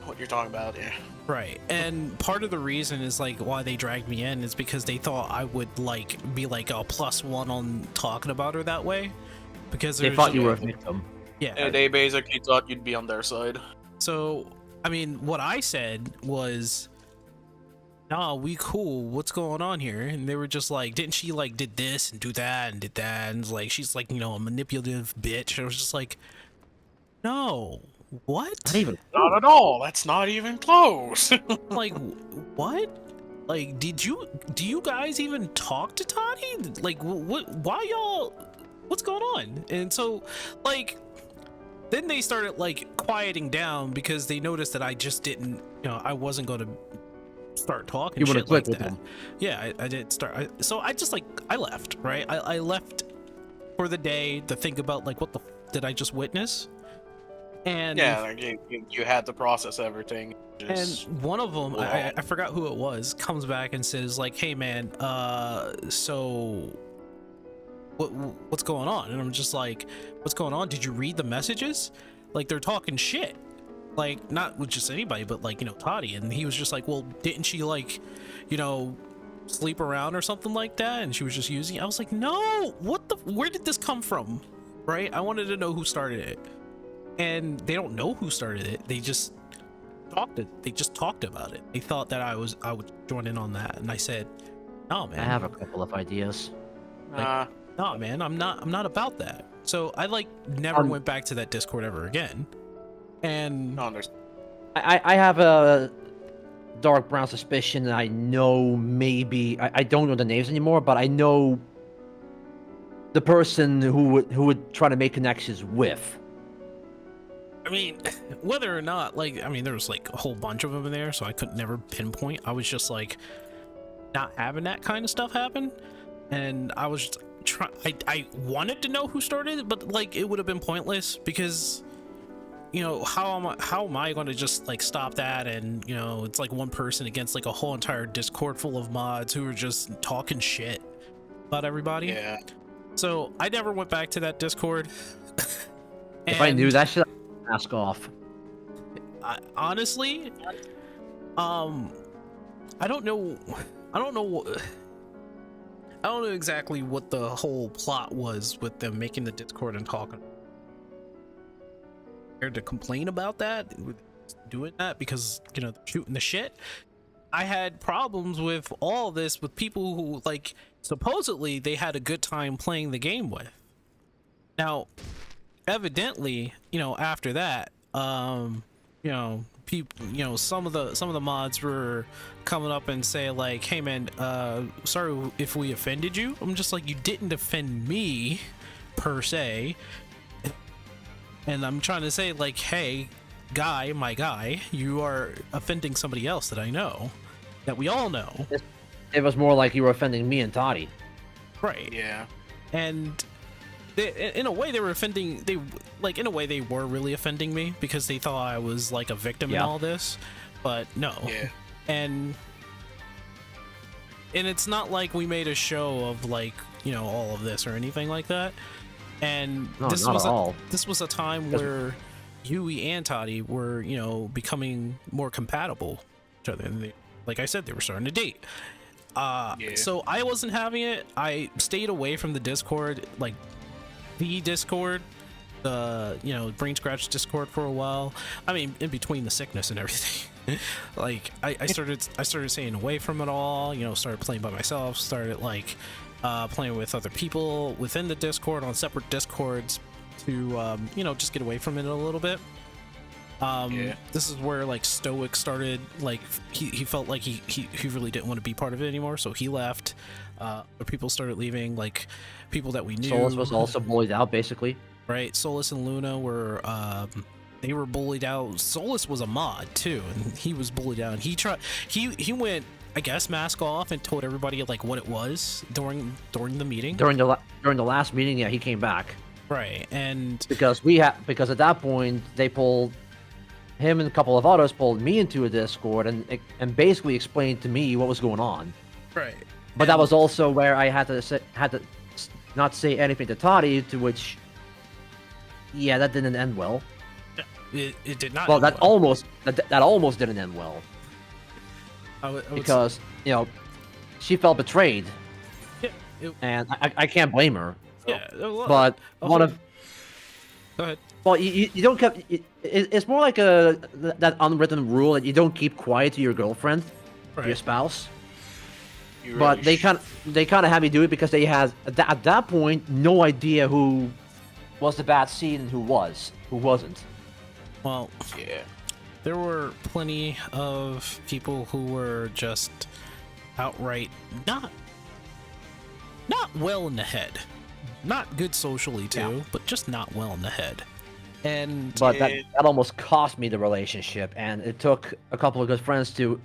what you're talking about. Yeah. right. And part of the reason is like why they dragged me in is because they thought I would like be like a +1 on talking about her that way. Because They there's- thought you were a victim. yeah. They basically thought you'd be on their side. So, I mean, what I said was, nah, we cool. What's going on here? And they were just like, didn't she like did this and do that and did that? And it's like, she's like, you know, a manipulative bitch. And I was just like, no, what? Not even. Not at all. That's not even close. Like, what? Like, do you guys even talk to Toddy? Like, why y'all, what's going on? And so, like, then they started like quieting down because they noticed that I just didn't, you know, I wasn't going to start talking You would've shit like clicked with that. them. Yeah, I didn't start. So I just like, I left, right? I left for the day to think about like, what the did I just witness? And yeah, like you had to process everything. Just, and one of them, I forgot who it was, comes back and says like, "Hey man, so what's going on?" And I'm just like, "What's going on? Did you read the messages? Like they're talking shit, like not with just anybody, but like, you know, Toddy." And he was just like, "Well, didn't she like, you know, sleep around or something like that?" And she was just using it. I was like, "No, where did this come from?" Right? I wanted to know who started it. And they don't know who started it. They just talked about it. They thought that I would join in on that, and I said, "No, man. I have a couple of ideas. No, man. I'm not about that." So I like never went back to that Discord ever again. And no, there's I have a dark brown suspicion that I know maybe I don't know the names anymore, but I know the person who would try to make connections with. I mean, whether or not, like, I mean, there was like a whole bunch of them in there, so I could never pinpoint. I was just like not having that kind of stuff happen, and I was just I wanted to know who started it, but like it would have been pointless because, you know, how am I going to just like stop that? And you know, it's like one person against like a whole entire Discord full of mods who are just talking shit about everybody. yeah. So I never went back to that Discord. If I knew that shit, I'd ask off. Honestly, I don't know exactly what the whole plot was with them making the Discord and talking. Scared to complain about that, doing that because, you know, shooting the shit. I had problems with all this with people who, like, supposedly they had a good time playing the game with. Now, evidently, you know, after that, you know, people, you know, some of the mods were coming up and say like, "Hey man, sorry if we offended you." I'm just like, you didn't offend me per se, and I'm trying to say like, hey my guy, you are offending somebody else that I know, that we all know. It was more like you were offending me and Toddy. Right. Yeah. And in a way they were offending, in a way they were really offending me because they thought I was like a victim in all this, but no. Yeah. And it's not like we made a show of like, you know, all of this or anything like that. And No, this not was at all. this was a time where Yui and Toddy were, you know, becoming more compatible with each other. And they, like I said, they were starting to date. So I wasn't having it. I stayed away from the Discord, like the Discord, the Brain Scratch Discord for a while. I mean, in between the sickness and everything. Like I started staying away from it all. Started playing by myself. Started like playing with other people within the Discord on separate Discords to just get away from it a little bit. This is where like Stoic started, like he felt like he really didn't want to be part of it anymore, so he left. People started leaving, like people that we knew. Solus was also bullied out, basically. Right, Solus and Luna were they were bullied out. Solus was a mod too, and he was bullied out. He went, I guess, mask off and told everybody like what it was during the meeting. During the last meeting, yeah, he came back. Right, and because at that point they pulled him and a couple of others pulled me into a Discord and basically explained to me what was going on. Right. But that was also where I had to not say anything to Toddy, to which, yeah, that didn't end well. It did not. Well, that almost didn't end well. Because she felt betrayed. Yeah. And I can't blame her. Yeah. But one of. Go ahead. Well, you don't keep. It's more like that unwritten rule that you don't keep quiet to your girlfriend, your spouse. But they kind of have you do it because they had at that point no idea who was the bad seed and who wasn't. Well, yeah, there were plenty of people who were just outright not well in the head, not good socially too, but just not well in the head. But that almost cost me the relationship, and it took a couple of good friends to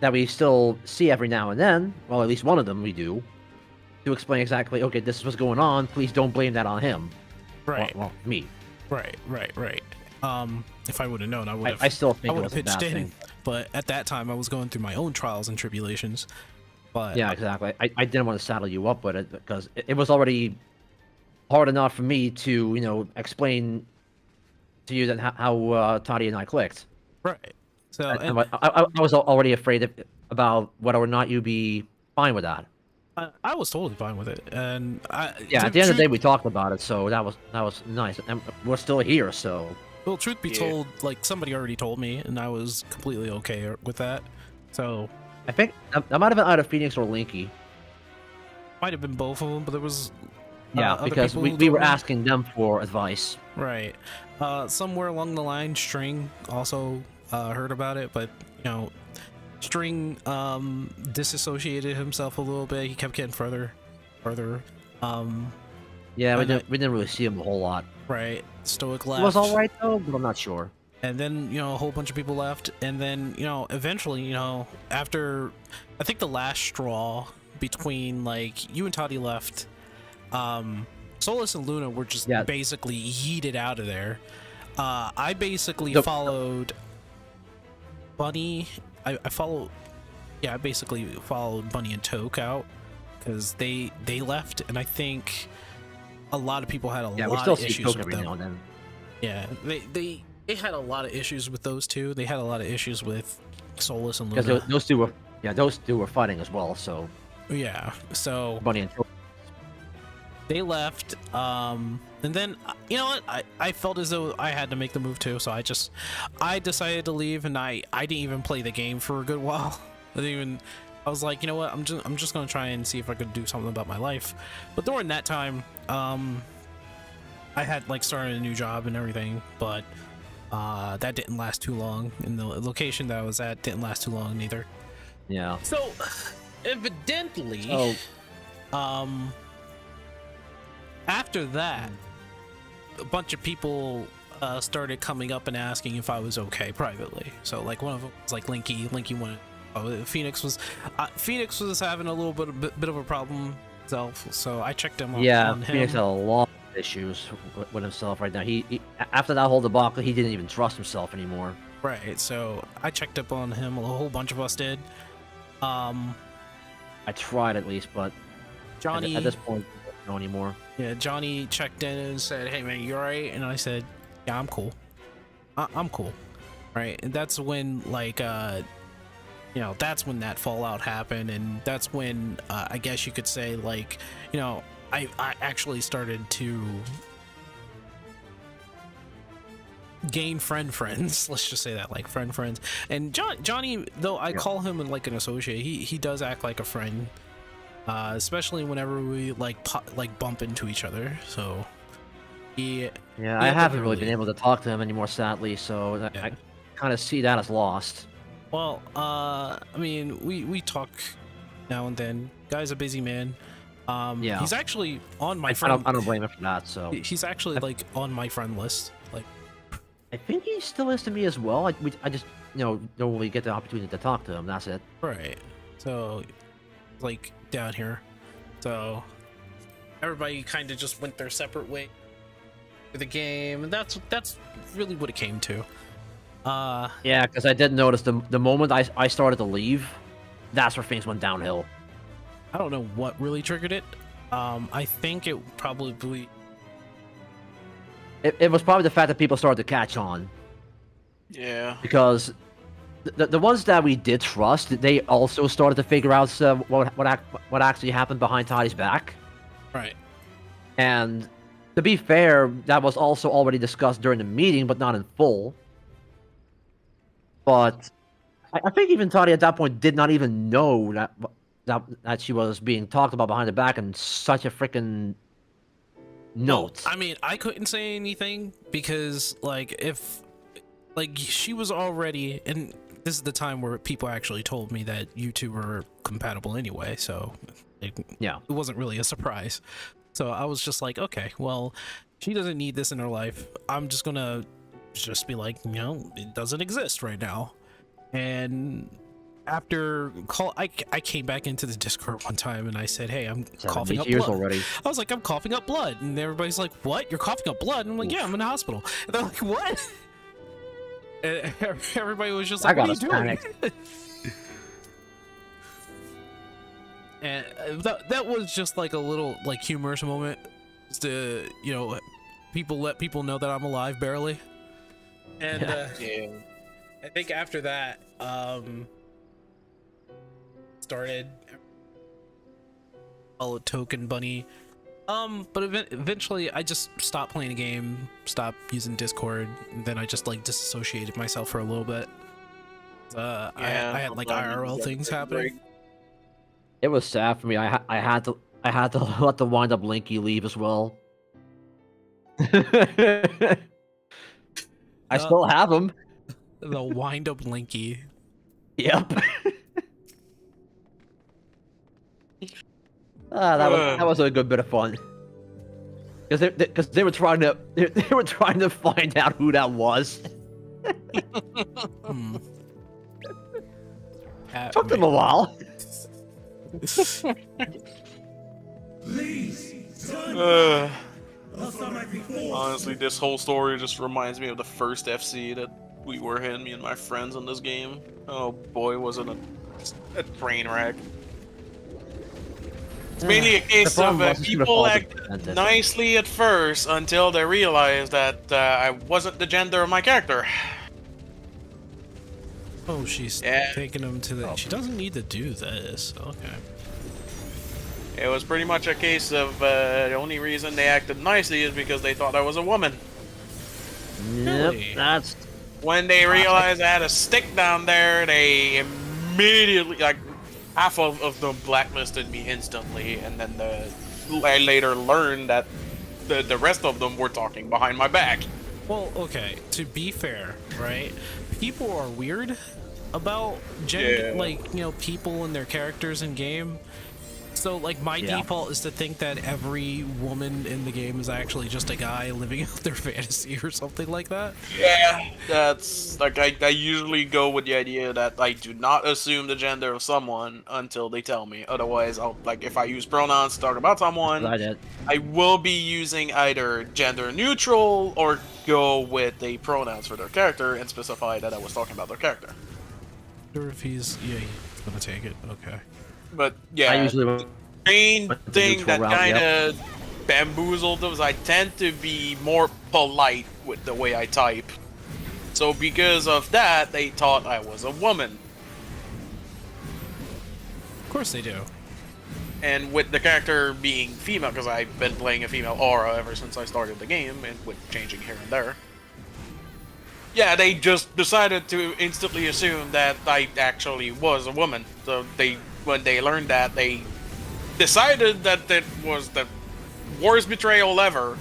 that we still see every now and then, well, at least one of them we do, to explain exactly, okay, this is what's going on, please don't blame that on him. Right. Well, me. Right. If I would have known, I would have. I still think it was a pitched bad in. thing. But at that time, I was going through my own trials and tribulations. But yeah, exactly. I didn't want to saddle you up with it because it was already hard enough for me to, explain to you that how Toddy and I clicked. Right. So I was already afraid about whether or not you'd be fine with that. I was totally fine with it, and at the end of the day, we talked about it, so that was nice, and we're still here. So, well, truth be told, like somebody already told me, and I was completely okay with that. So, I think that might have been either Phoenix or Linky. Might have been both of them, but there was because we were asking them for advice. Right. Somewhere along the line, String also heard about it, but String disassociated himself a little bit. He kept getting further. Yeah, we didn't really see him a whole lot. Right. Stoic left. It was all right though, but I'm not sure. And then a whole bunch of people left, and then eventually after I think the last straw between like you and Toddy left, Solus and Luna were just basically yeeted out of there. I basically followed Bunny. I basically followed Bunny and Toke out because they left, and I think a lot of people had a lot of issues with them. Now and then. Yeah, they had a lot of issues with those two. They had a lot of issues with Solus and Luna. Because those two were fighting as well. So yeah, so Bunny and Toke. They left, and then you know what? I felt as though I had to make the move too, so I decided to leave, and I didn't even play the game for a good while. I was like, you know what? I'm just gonna try and see if I could do something about my life. But during that time, I had like started a new job and everything, but that didn't last too long, and the location that I was at didn't last too long neither. Yeah. So evidently, after that, a bunch of people started coming up and asking if I was okay privately. So like one of them was like Linky. Linky wanted. Phoenix was having a little bit of a problem himself. So I checked him on him. Phoenix had a lot of issues with himself right now. He after that whole debacle, he didn't even trust himself anymore. Right. So I checked up on him. A whole bunch of us did. I tried at least, but Johnny at this point, I don't know anymore. Yeah, Johnny checked in and said, "Hey man, you alright?" And I said, "Yeah, I'm cool. I'm cool." Right, and that's when like you know, that's when that fallout happened, and that's when I guess you could say, like, you know, I actually started to gain friends. Let's just say that, like, friends. And Johnny, though I call him like an associate, he does act like a friend, especially whenever we like bump into each other. So Yeah, I haven't really been able to talk to him anymore, sadly. So I kind of see that as lost. Well, I mean, we talk now and then. Guy's a busy man. Yeah. He's actually on my friend. I don't blame him for that. So He's actually like on my friend list. Like, I think he still is to me as well. I just don't really get the opportunity to talk to him. That's it. right. So, like, down here. So everybody kind of just went their separate way with the game, and that's really what it came to. Yeah, because I did notice the moment I started to leave, that's where things went downhill. I don't know what really triggered it. I think it probably. It was probably the fact that people started to catch on. Yeah. Because the ones that we did trust, they also started to figure out what actually happened behind Toddy's back. Right. And to be fair, that was also already discussed during the meeting, but not in full. But I think even Toddy at that point did not even know that she was being talked about behind the back in such a freaking note. Well, I mean, I couldn't say anything because, like, if, like, she was already, and this is the time where people actually told me that you two were compatible anyway, so it wasn't really a surprise. So I was just like, okay, well, she doesn't need this in her life. I'm just gonna just be like, it doesn't exist right now. And after I came back into the Discord one time and I said, hey, I'm coughing up blood already. I was like, I'm coughing up blood, and everybody's like, what, you're coughing up blood? And I'm like, yeah, I'm in the hospital. And they're like, what? And everybody was just like, what are you doing? And that was just like a little, like, humorous moment, just to, let people know that I'm alive barely. And I think after that, started a token bunny, but eventually I just stopped playing the game, stopped using Discord, and then I just like disassociated myself for a little bit. I had like IRL things happening. It was sad for me. I had to let the wind up Linky leave as well. I still have him. The wind up Linky. Yep. That was a good bit of fun. Because they were trying to find out who that was. Took them a while. Honestly, this whole story just reminds me of the first FC that we were in, me and my friends in this game. Oh boy, was it a train wreck. It's mainly a case of people act nicely at first until they realized that I wasn't the gender of my character. Oh, she's taking him to the... She doesn't need to do this. Okay. It was pretty much a case of the only reason they acted nicely is because they thought I was a woman. Yep, that's... When they realized I had a stick down there, they immediately, like, half of them blacklisted me instantly, and then I later learned that the rest of them were talking behind my back. Well, okay, to be fair, right? People are weird about gender, like, people and their characters in game. So, like, my default is to think that every woman in the game is actually just a guy living out their fantasy or something like that. Yeah, that's, like, I usually go with the idea that I do not assume the gender of someone until they tell me. Otherwise, if I use pronouns to talk about someone, I will be using either gender neutral or go with the pronouns for their character and specify that I was talking about their character. Or if he's gonna take it, okay. But yeah, I usually the main thing that kind of bamboozled was I tend to be more polite with the way I type. So because of that, they thought I was a woman. Of course they do. And with the character being female, because I've been playing a female aura ever since I started the game, and with changing here and there. Yeah, they just decided to instantly assume that I actually was a woman. So when they learned that, they decided that it was the worst betrayal ever.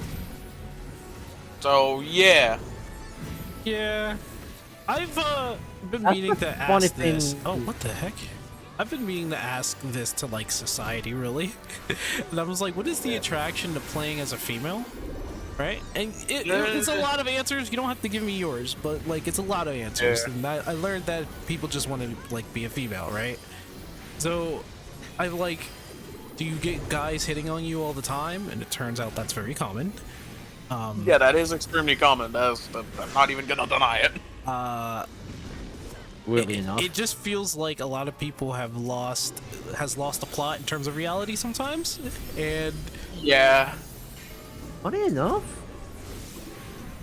So yeah. Yeah. I've been That's meaning the to funny ask this. thing. Oh, what the heck? I've been meaning to ask this to like society, really. And I was like, what is the attraction to playing as a female? Right? And it's a lot of answers. You don't have to give me yours, but like it's a lot of answers. Yeah. And I learned that people just want to like be a female, right? So I like, do you get guys hitting on you all the time? And it turns out that's very common. Yeah, that is extremely common. I'm not even gonna deny it. Weirdly enough. It just feels like a lot of people has lost the plot in terms of reality sometimes, and Yeah. Funny enough,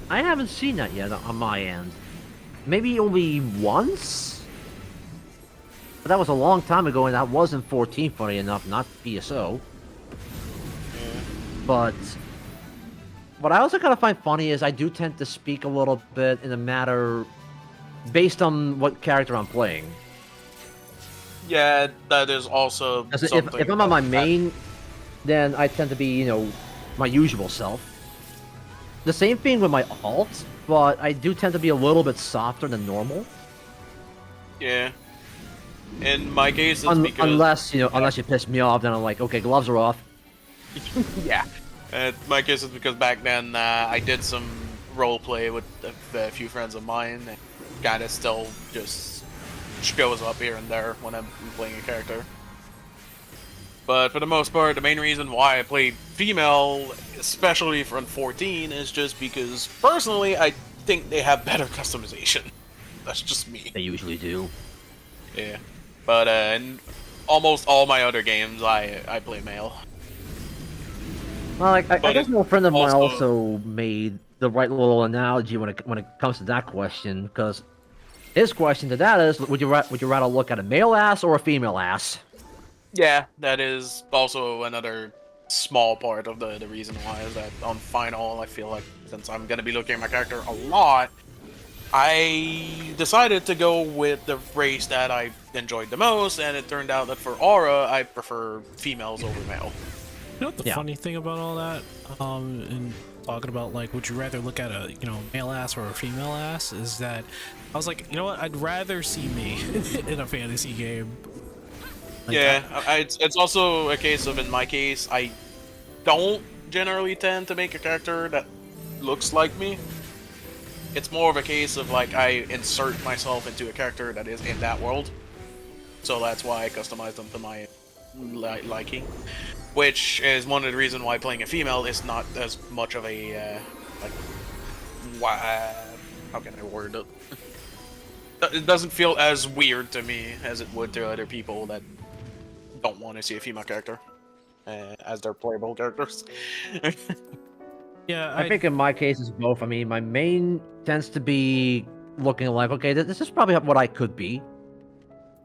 I haven't seen that yet on my end. Maybe only once? But that was a long time ago, and that wasn't 14, funny enough, not PSO. But what I also kind of find funny is I do tend to speak a little bit in a matter based on what character I'm playing. Yeah, that is also 'Cause something. if I'm on my that- main, then I tend to be, my usual self. The same thing with my alt, but I do tend to be a little bit softer than normal. Yeah. In my case, it's because Unless you piss me off, then I'm like, okay, gloves are off. yeah. My case is because back then I did some role play with a few friends of mine, and kind of still just shows up here and there when I'm playing a character. But for the most part, the main reason why I played female, especially from 14, is just because personally I think they have better customization. That's just me. They usually do. Yeah. But in almost all my other games, I play male. Well, I But guess a friend of mine also- also made the right little analogy when it comes to that question, because his question to that is, would you rather look at a male ass or a female ass? Yeah, that is also another small part of the reason why is that on final, I feel like since I'm going to be looking at my character a lot, I decided to go with the race that I enjoyed the most, and it turned out that for aura, I prefer females over male. you know what the Yeah. funny thing about all that, and talking about like, would you rather look at a male ass or a female ass? Is that I was like, you know what? I'd rather see me in a fantasy game. Like, Yeah, it's also a case of, in my case, I don't generally tend to make a character that looks like me. It's more of a case of, like, I insert myself into a character that is in that world. So that's why I customize them to my liking. Which is one of the reasons why playing a female is not as much of a, how can I word it? It doesn't feel as weird to me as it would to other people that don't want to see a female character as their playable characters. yeah, I think in my case it's both. I mean, my main tends to be looking like, okay, this is probably what I could be.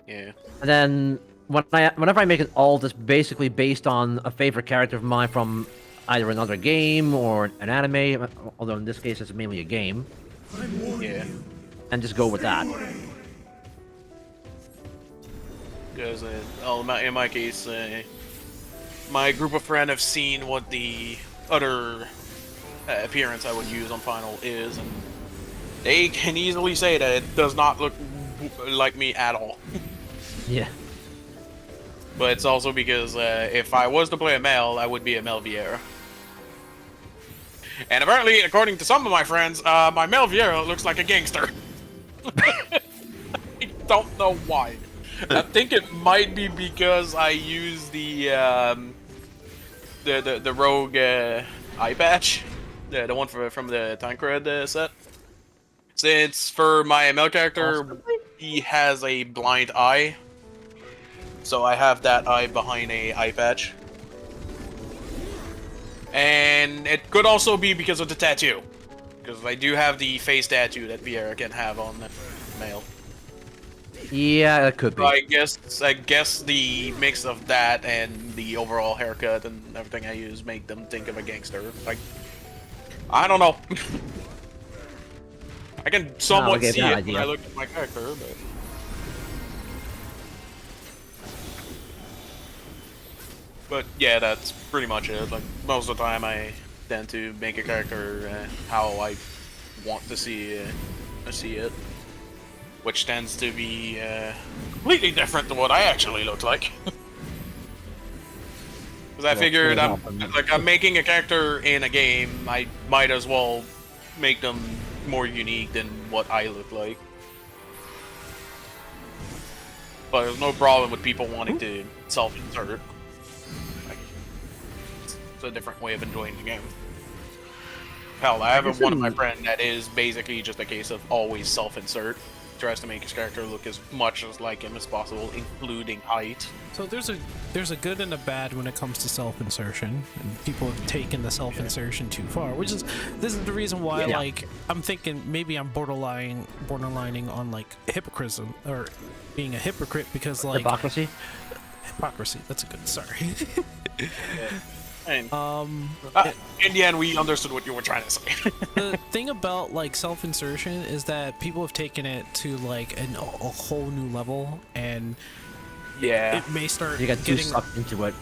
Yeah. And then whenever I make an alt, it's basically based on a favorite character of mine from either another game or an anime, although in this case it's mainly a game, Yeah. and just go with that. Because in my case, my group of friends have seen what the other appearance I would use on final is, and they can easily say that it does not look like me at all. Yeah. But it's also because if I was to play a male, I would be a male Vieira. And apparently, according to some of my friends, my male Vieira looks like a gangster. I don't know why. I think it might be because I use the rogue eye patch, the one from the Tancred set. Since for my male character, he has a blind eye. So I have that eye behind a eye patch. And it could also be because of the tattoo. Because I do have the face tattoo that Vieira can have on the male. Yeah, it could be. I guess the mix of that and the overall haircut and everything I use make them think of a gangster. Like, I don't know. I can somewhat get see that it idea. when I look at my character, but yeah, that's pretty much it. Like most of the time, I tend to make a character how I want to see it, which tends to be completely different than what I actually look like. Because I figured I'm making a character in a game, I might as well make them more unique than what I look like. But there's no problem with people wanting to self-insert. Like, it's a different way of enjoying the game. Hell, I have one of my friends that is basically just a case of always self-insert. Tries to make his character look as much as like him as possible, including height. So there's a good and a bad when it comes to self-insertion, and people have taken the self-insertion too far. This is the reason why like I'm thinking maybe I'm borderlining on like hypocrisy or being a hypocrite because like Hypocrisy. That's a good. Sorry. And, in the end, we understood what you were trying to say. The thing about like self-insertion is that people have taken it to like a whole new level, and it may start You got too getting sucked into it.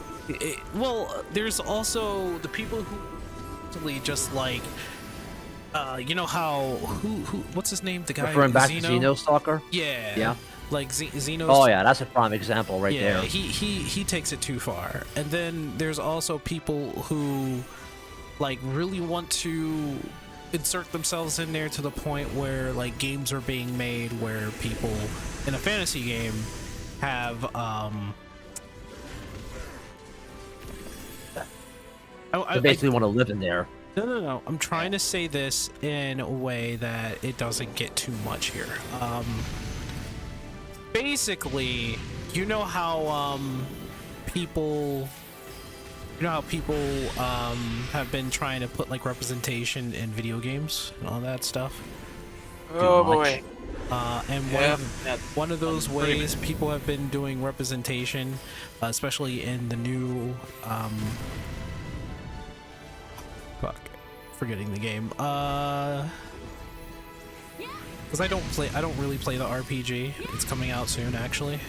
well, there's also the people who actually just like you know how who what's his name, the guy Referring back to Xeno? Xenostalker. Yeah, like Xeno's. Oh yeah, that's a prime example right Yeah, there. he takes it too far. And then there's also people who like really want to insert themselves in there to the point where like games are being made where people in a fantasy game have They basically want to live in there. No. I'm trying to say this in a way that it doesn't get too much here. Basically, you know how people have been trying to put like representation in video games and all that stuff. Oh boy. And one of those ways people have been doing representation, especially in the new forgetting the game. Because I don't really play the RPG. It's coming out soon, actually.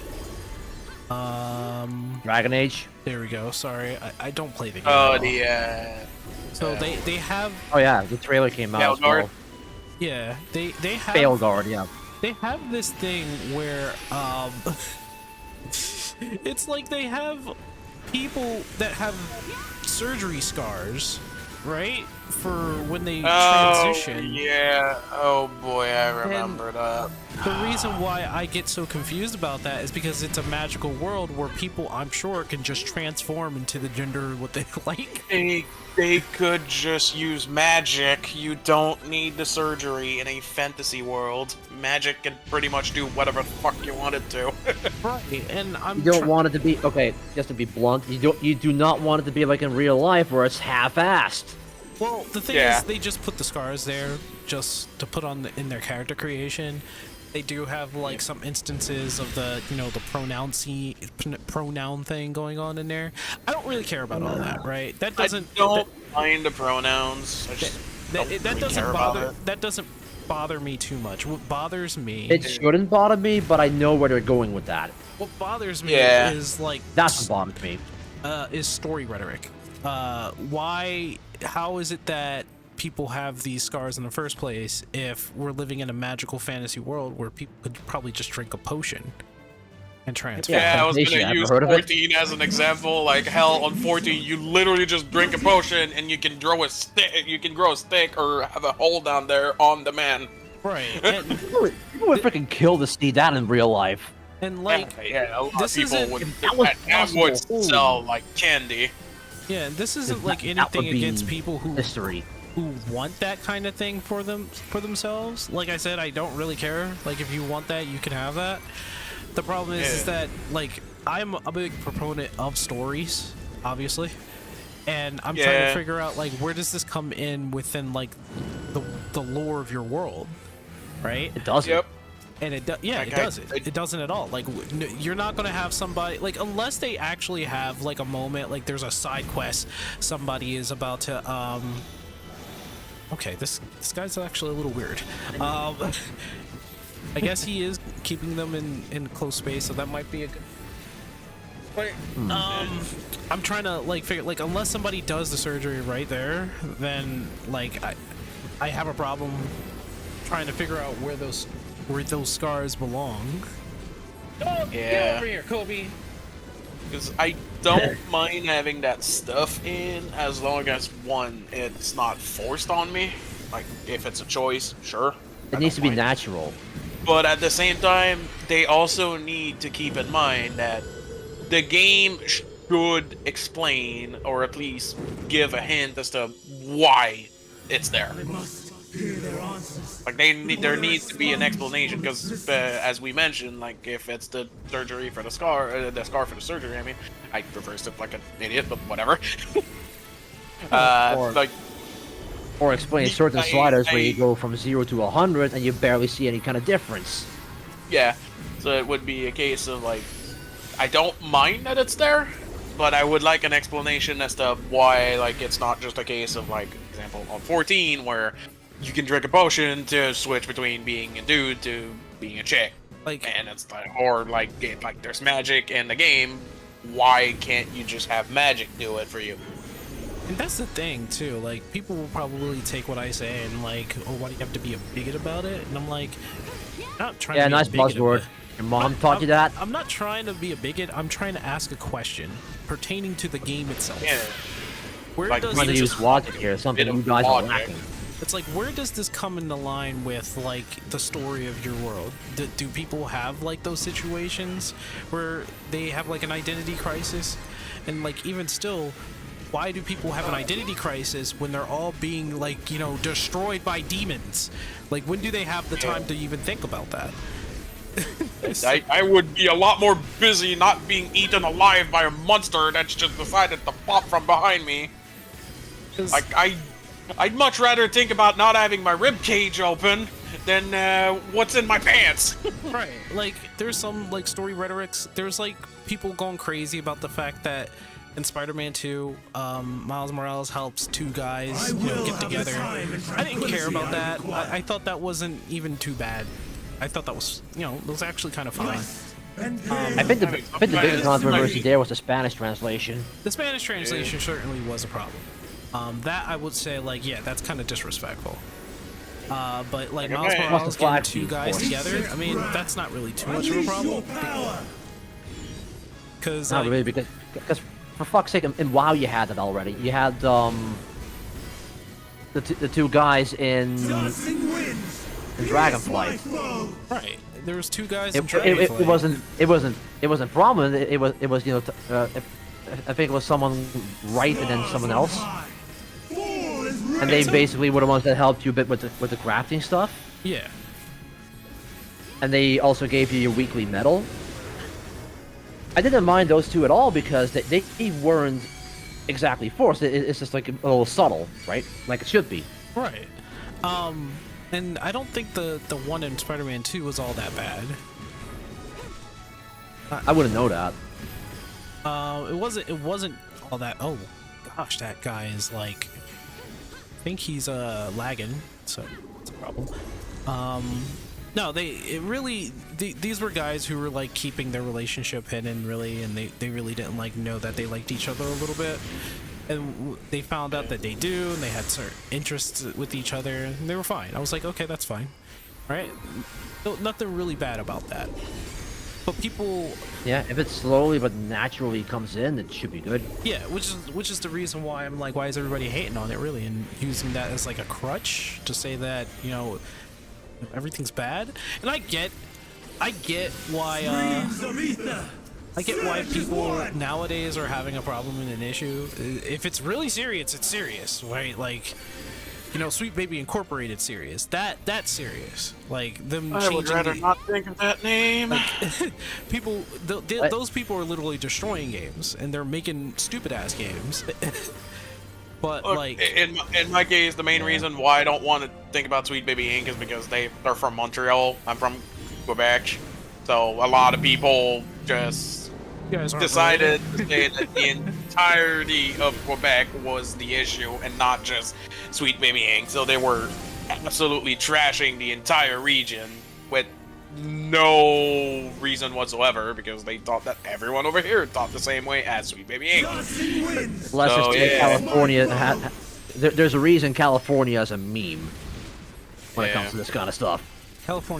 Dragon Age. There we go. Sorry, I don't play the game. Oh, So they have. Oh yeah, the trailer came out. As well. Yeah, they have. Failguard, yeah. They have this thing where it's like they have people that have surgery scars, right? For when they transition. Yeah. Oh boy, I remember that. The reason why I get so confused about that is because it's a magical world where people, I'm sure, can just transform into the gender what they like. They could just use magic. You don't need the surgery in a fantasy world. Magic can pretty much do whatever the fuck you want it to. Right, and You don't want it to be just to be blunt. You do not want it to be like in real life where it's half-assed. Well, the thing is, they just put the scars there just to put on in their character creation. They do have like some instances of the the pronoun thing going on in there. I don't really care about all that, right? That doesn't. I don't mind the pronouns. I just that doesn't bother me too much. What bothers me? It shouldn't bother me, but I know where they're going with that. What bothers me is like that's what bothers me. Is story rhetoric. How is it that people have these scars in the first place if we're living in a magical fantasy world where people could probably just drink a potion and transform? Yeah, I was gonna use 14 as an example. Like hell, on 14, you literally just drink a potion and you can grow a stick. You can grow a stick or have a hole down there on demand. Right. And people would freaking kill to see that in real life. And like, a lot of people would. That would sell like candy. Yeah, this isn't like anything against people who want that kind of thing for themselves. Like I said, I don't really care. Like if you want that, you can have that. The problem is that like I'm a big proponent of stories, obviously, and I'm trying to figure out like where does this come in within like the lore of your world, right? It doesn't. Yep. And it doesn't. It doesn't at all. Like you're not gonna have somebody like unless they actually have like a moment, like there's a side quest, somebody is about to Okay, this guy's actually a little weird. I guess he is keeping them in close space, so that might be a good. But I'm trying to like figure like unless somebody does the surgery right there, then like I have a problem trying to figure out where those scars belong. Oh, get over here, Kobe. Because I don't mind having that stuff in as long as one, it's not forced on me. Like if it's a choice, sure. It needs to be natural. But at the same time, they also need to keep in mind that the game should explain or at least give a hint as to why it's there. Like there needs to be an explanation because, as we mentioned, like if it's the surgery for the scar for the surgery. I mean, I reversed it like an idiot, but whatever. Or explain certain sliders where you go from 0 to 100 and you barely see any kind of difference. Yeah, so it would be a case of like, I don't mind that it's there, but I would like an explanation as to why. Like it's not just a case of like, example on 14 where you can drink a potion to switch between being a dude to being a chick. Like, and it's like, or like there's magic in the game. Why can't you just have magic do it for you? And that's the thing too. Like, people will probably take what I say and like, oh, why do you have to be a bigot about it? And I'm like, not trying. Yeah, to be nice a bigot buzzword. Your mom taught you that? I'm not trying to be a bigot. I'm trying to ask a question pertaining to the game itself. Yeah. Where like, does I'm going to use logic here. Something you guys are lacking. It's like, where does this come into line with like the story of your world? Do people have like those situations where they have like an identity crisis? And like even still, why do people have an identity crisis when they're all being like, you know, destroyed by demons? Like when do they have the time to even think about that? I would be a lot more busy not being eaten alive by a monster that's just decided to pop from behind me. Like I'd much rather think about not having my rib cage open than what's in my pants. Right. Like there's some like story rhetorics. There's like people going crazy about the fact that in Spider-Man 2, Miles Morales helps two guys, you know, get together. I didn't care about that. I thought that wasn't even too bad. I thought that was, you know, it was actually kind of fine. I think the biggest controversy there was the Spanish translation. The Spanish translation certainly was a problem. That I would say, like, yeah, that's kind of disrespectful. But like Miles Morales getting two guys together, I mean, that's not really too much of a problem. Because not really, because for fuck's sake, in WoW you had that already. You had the two guys in Dragonflight. Right. There was two guys in Dragonflight. It wasn't prominent. It was you know I think it was someone right and then someone else. And they basically were the ones that helped you a bit with the crafting stuff. Yeah. And they also gave you your weekly medal. I didn't mind those two at all because they weren't exactly forced. It's just like a little subtle, right? Like it should be. Right. And I don't think the one in Spider-Man 2 was all that bad. I wouldn't know that. It wasn't all that. Oh gosh, that guy is like, I think he's lagging, so it's a problem. No, these were guys who were like keeping their relationship hidden, really, and they really didn't like know that they liked each other a little bit. And they found out that they do, and they had certain interests with each other, and they were fine. I was like, okay, that's fine, right? No, nothing really bad about that. But people, yeah, if it slowly but naturally comes in, it should be good. Yeah, which is the reason why I'm like, why is everybody hating on it, really, and using that as like a crutch to say that, you know, everything's bad? And I get why people nowadays are having a problem and an issue. If it's really serious, it's serious, right? Like, you know, Sweet Baby Incorporated serious. That's serious. Like them. I would rather not think of that name. Like, people, those people are literally destroying games, and they're making stupid ass games. But look, like in my case, the main reason why I don't want to think about Sweet Baby Inc. is because they're from Montreal. I'm from Quebec. So a lot of people just You guys aren't decided to say that the entirety of Quebec was the issue and not just Sweet Baby Inc. So they were absolutely trashing the entire region with no reason whatsoever because they thought that everyone over here thought the same way as Sweet Baby Inc. Let's just say yeah. California. There's a reason California is a meme when it Yeah. comes to this kind of stuff. California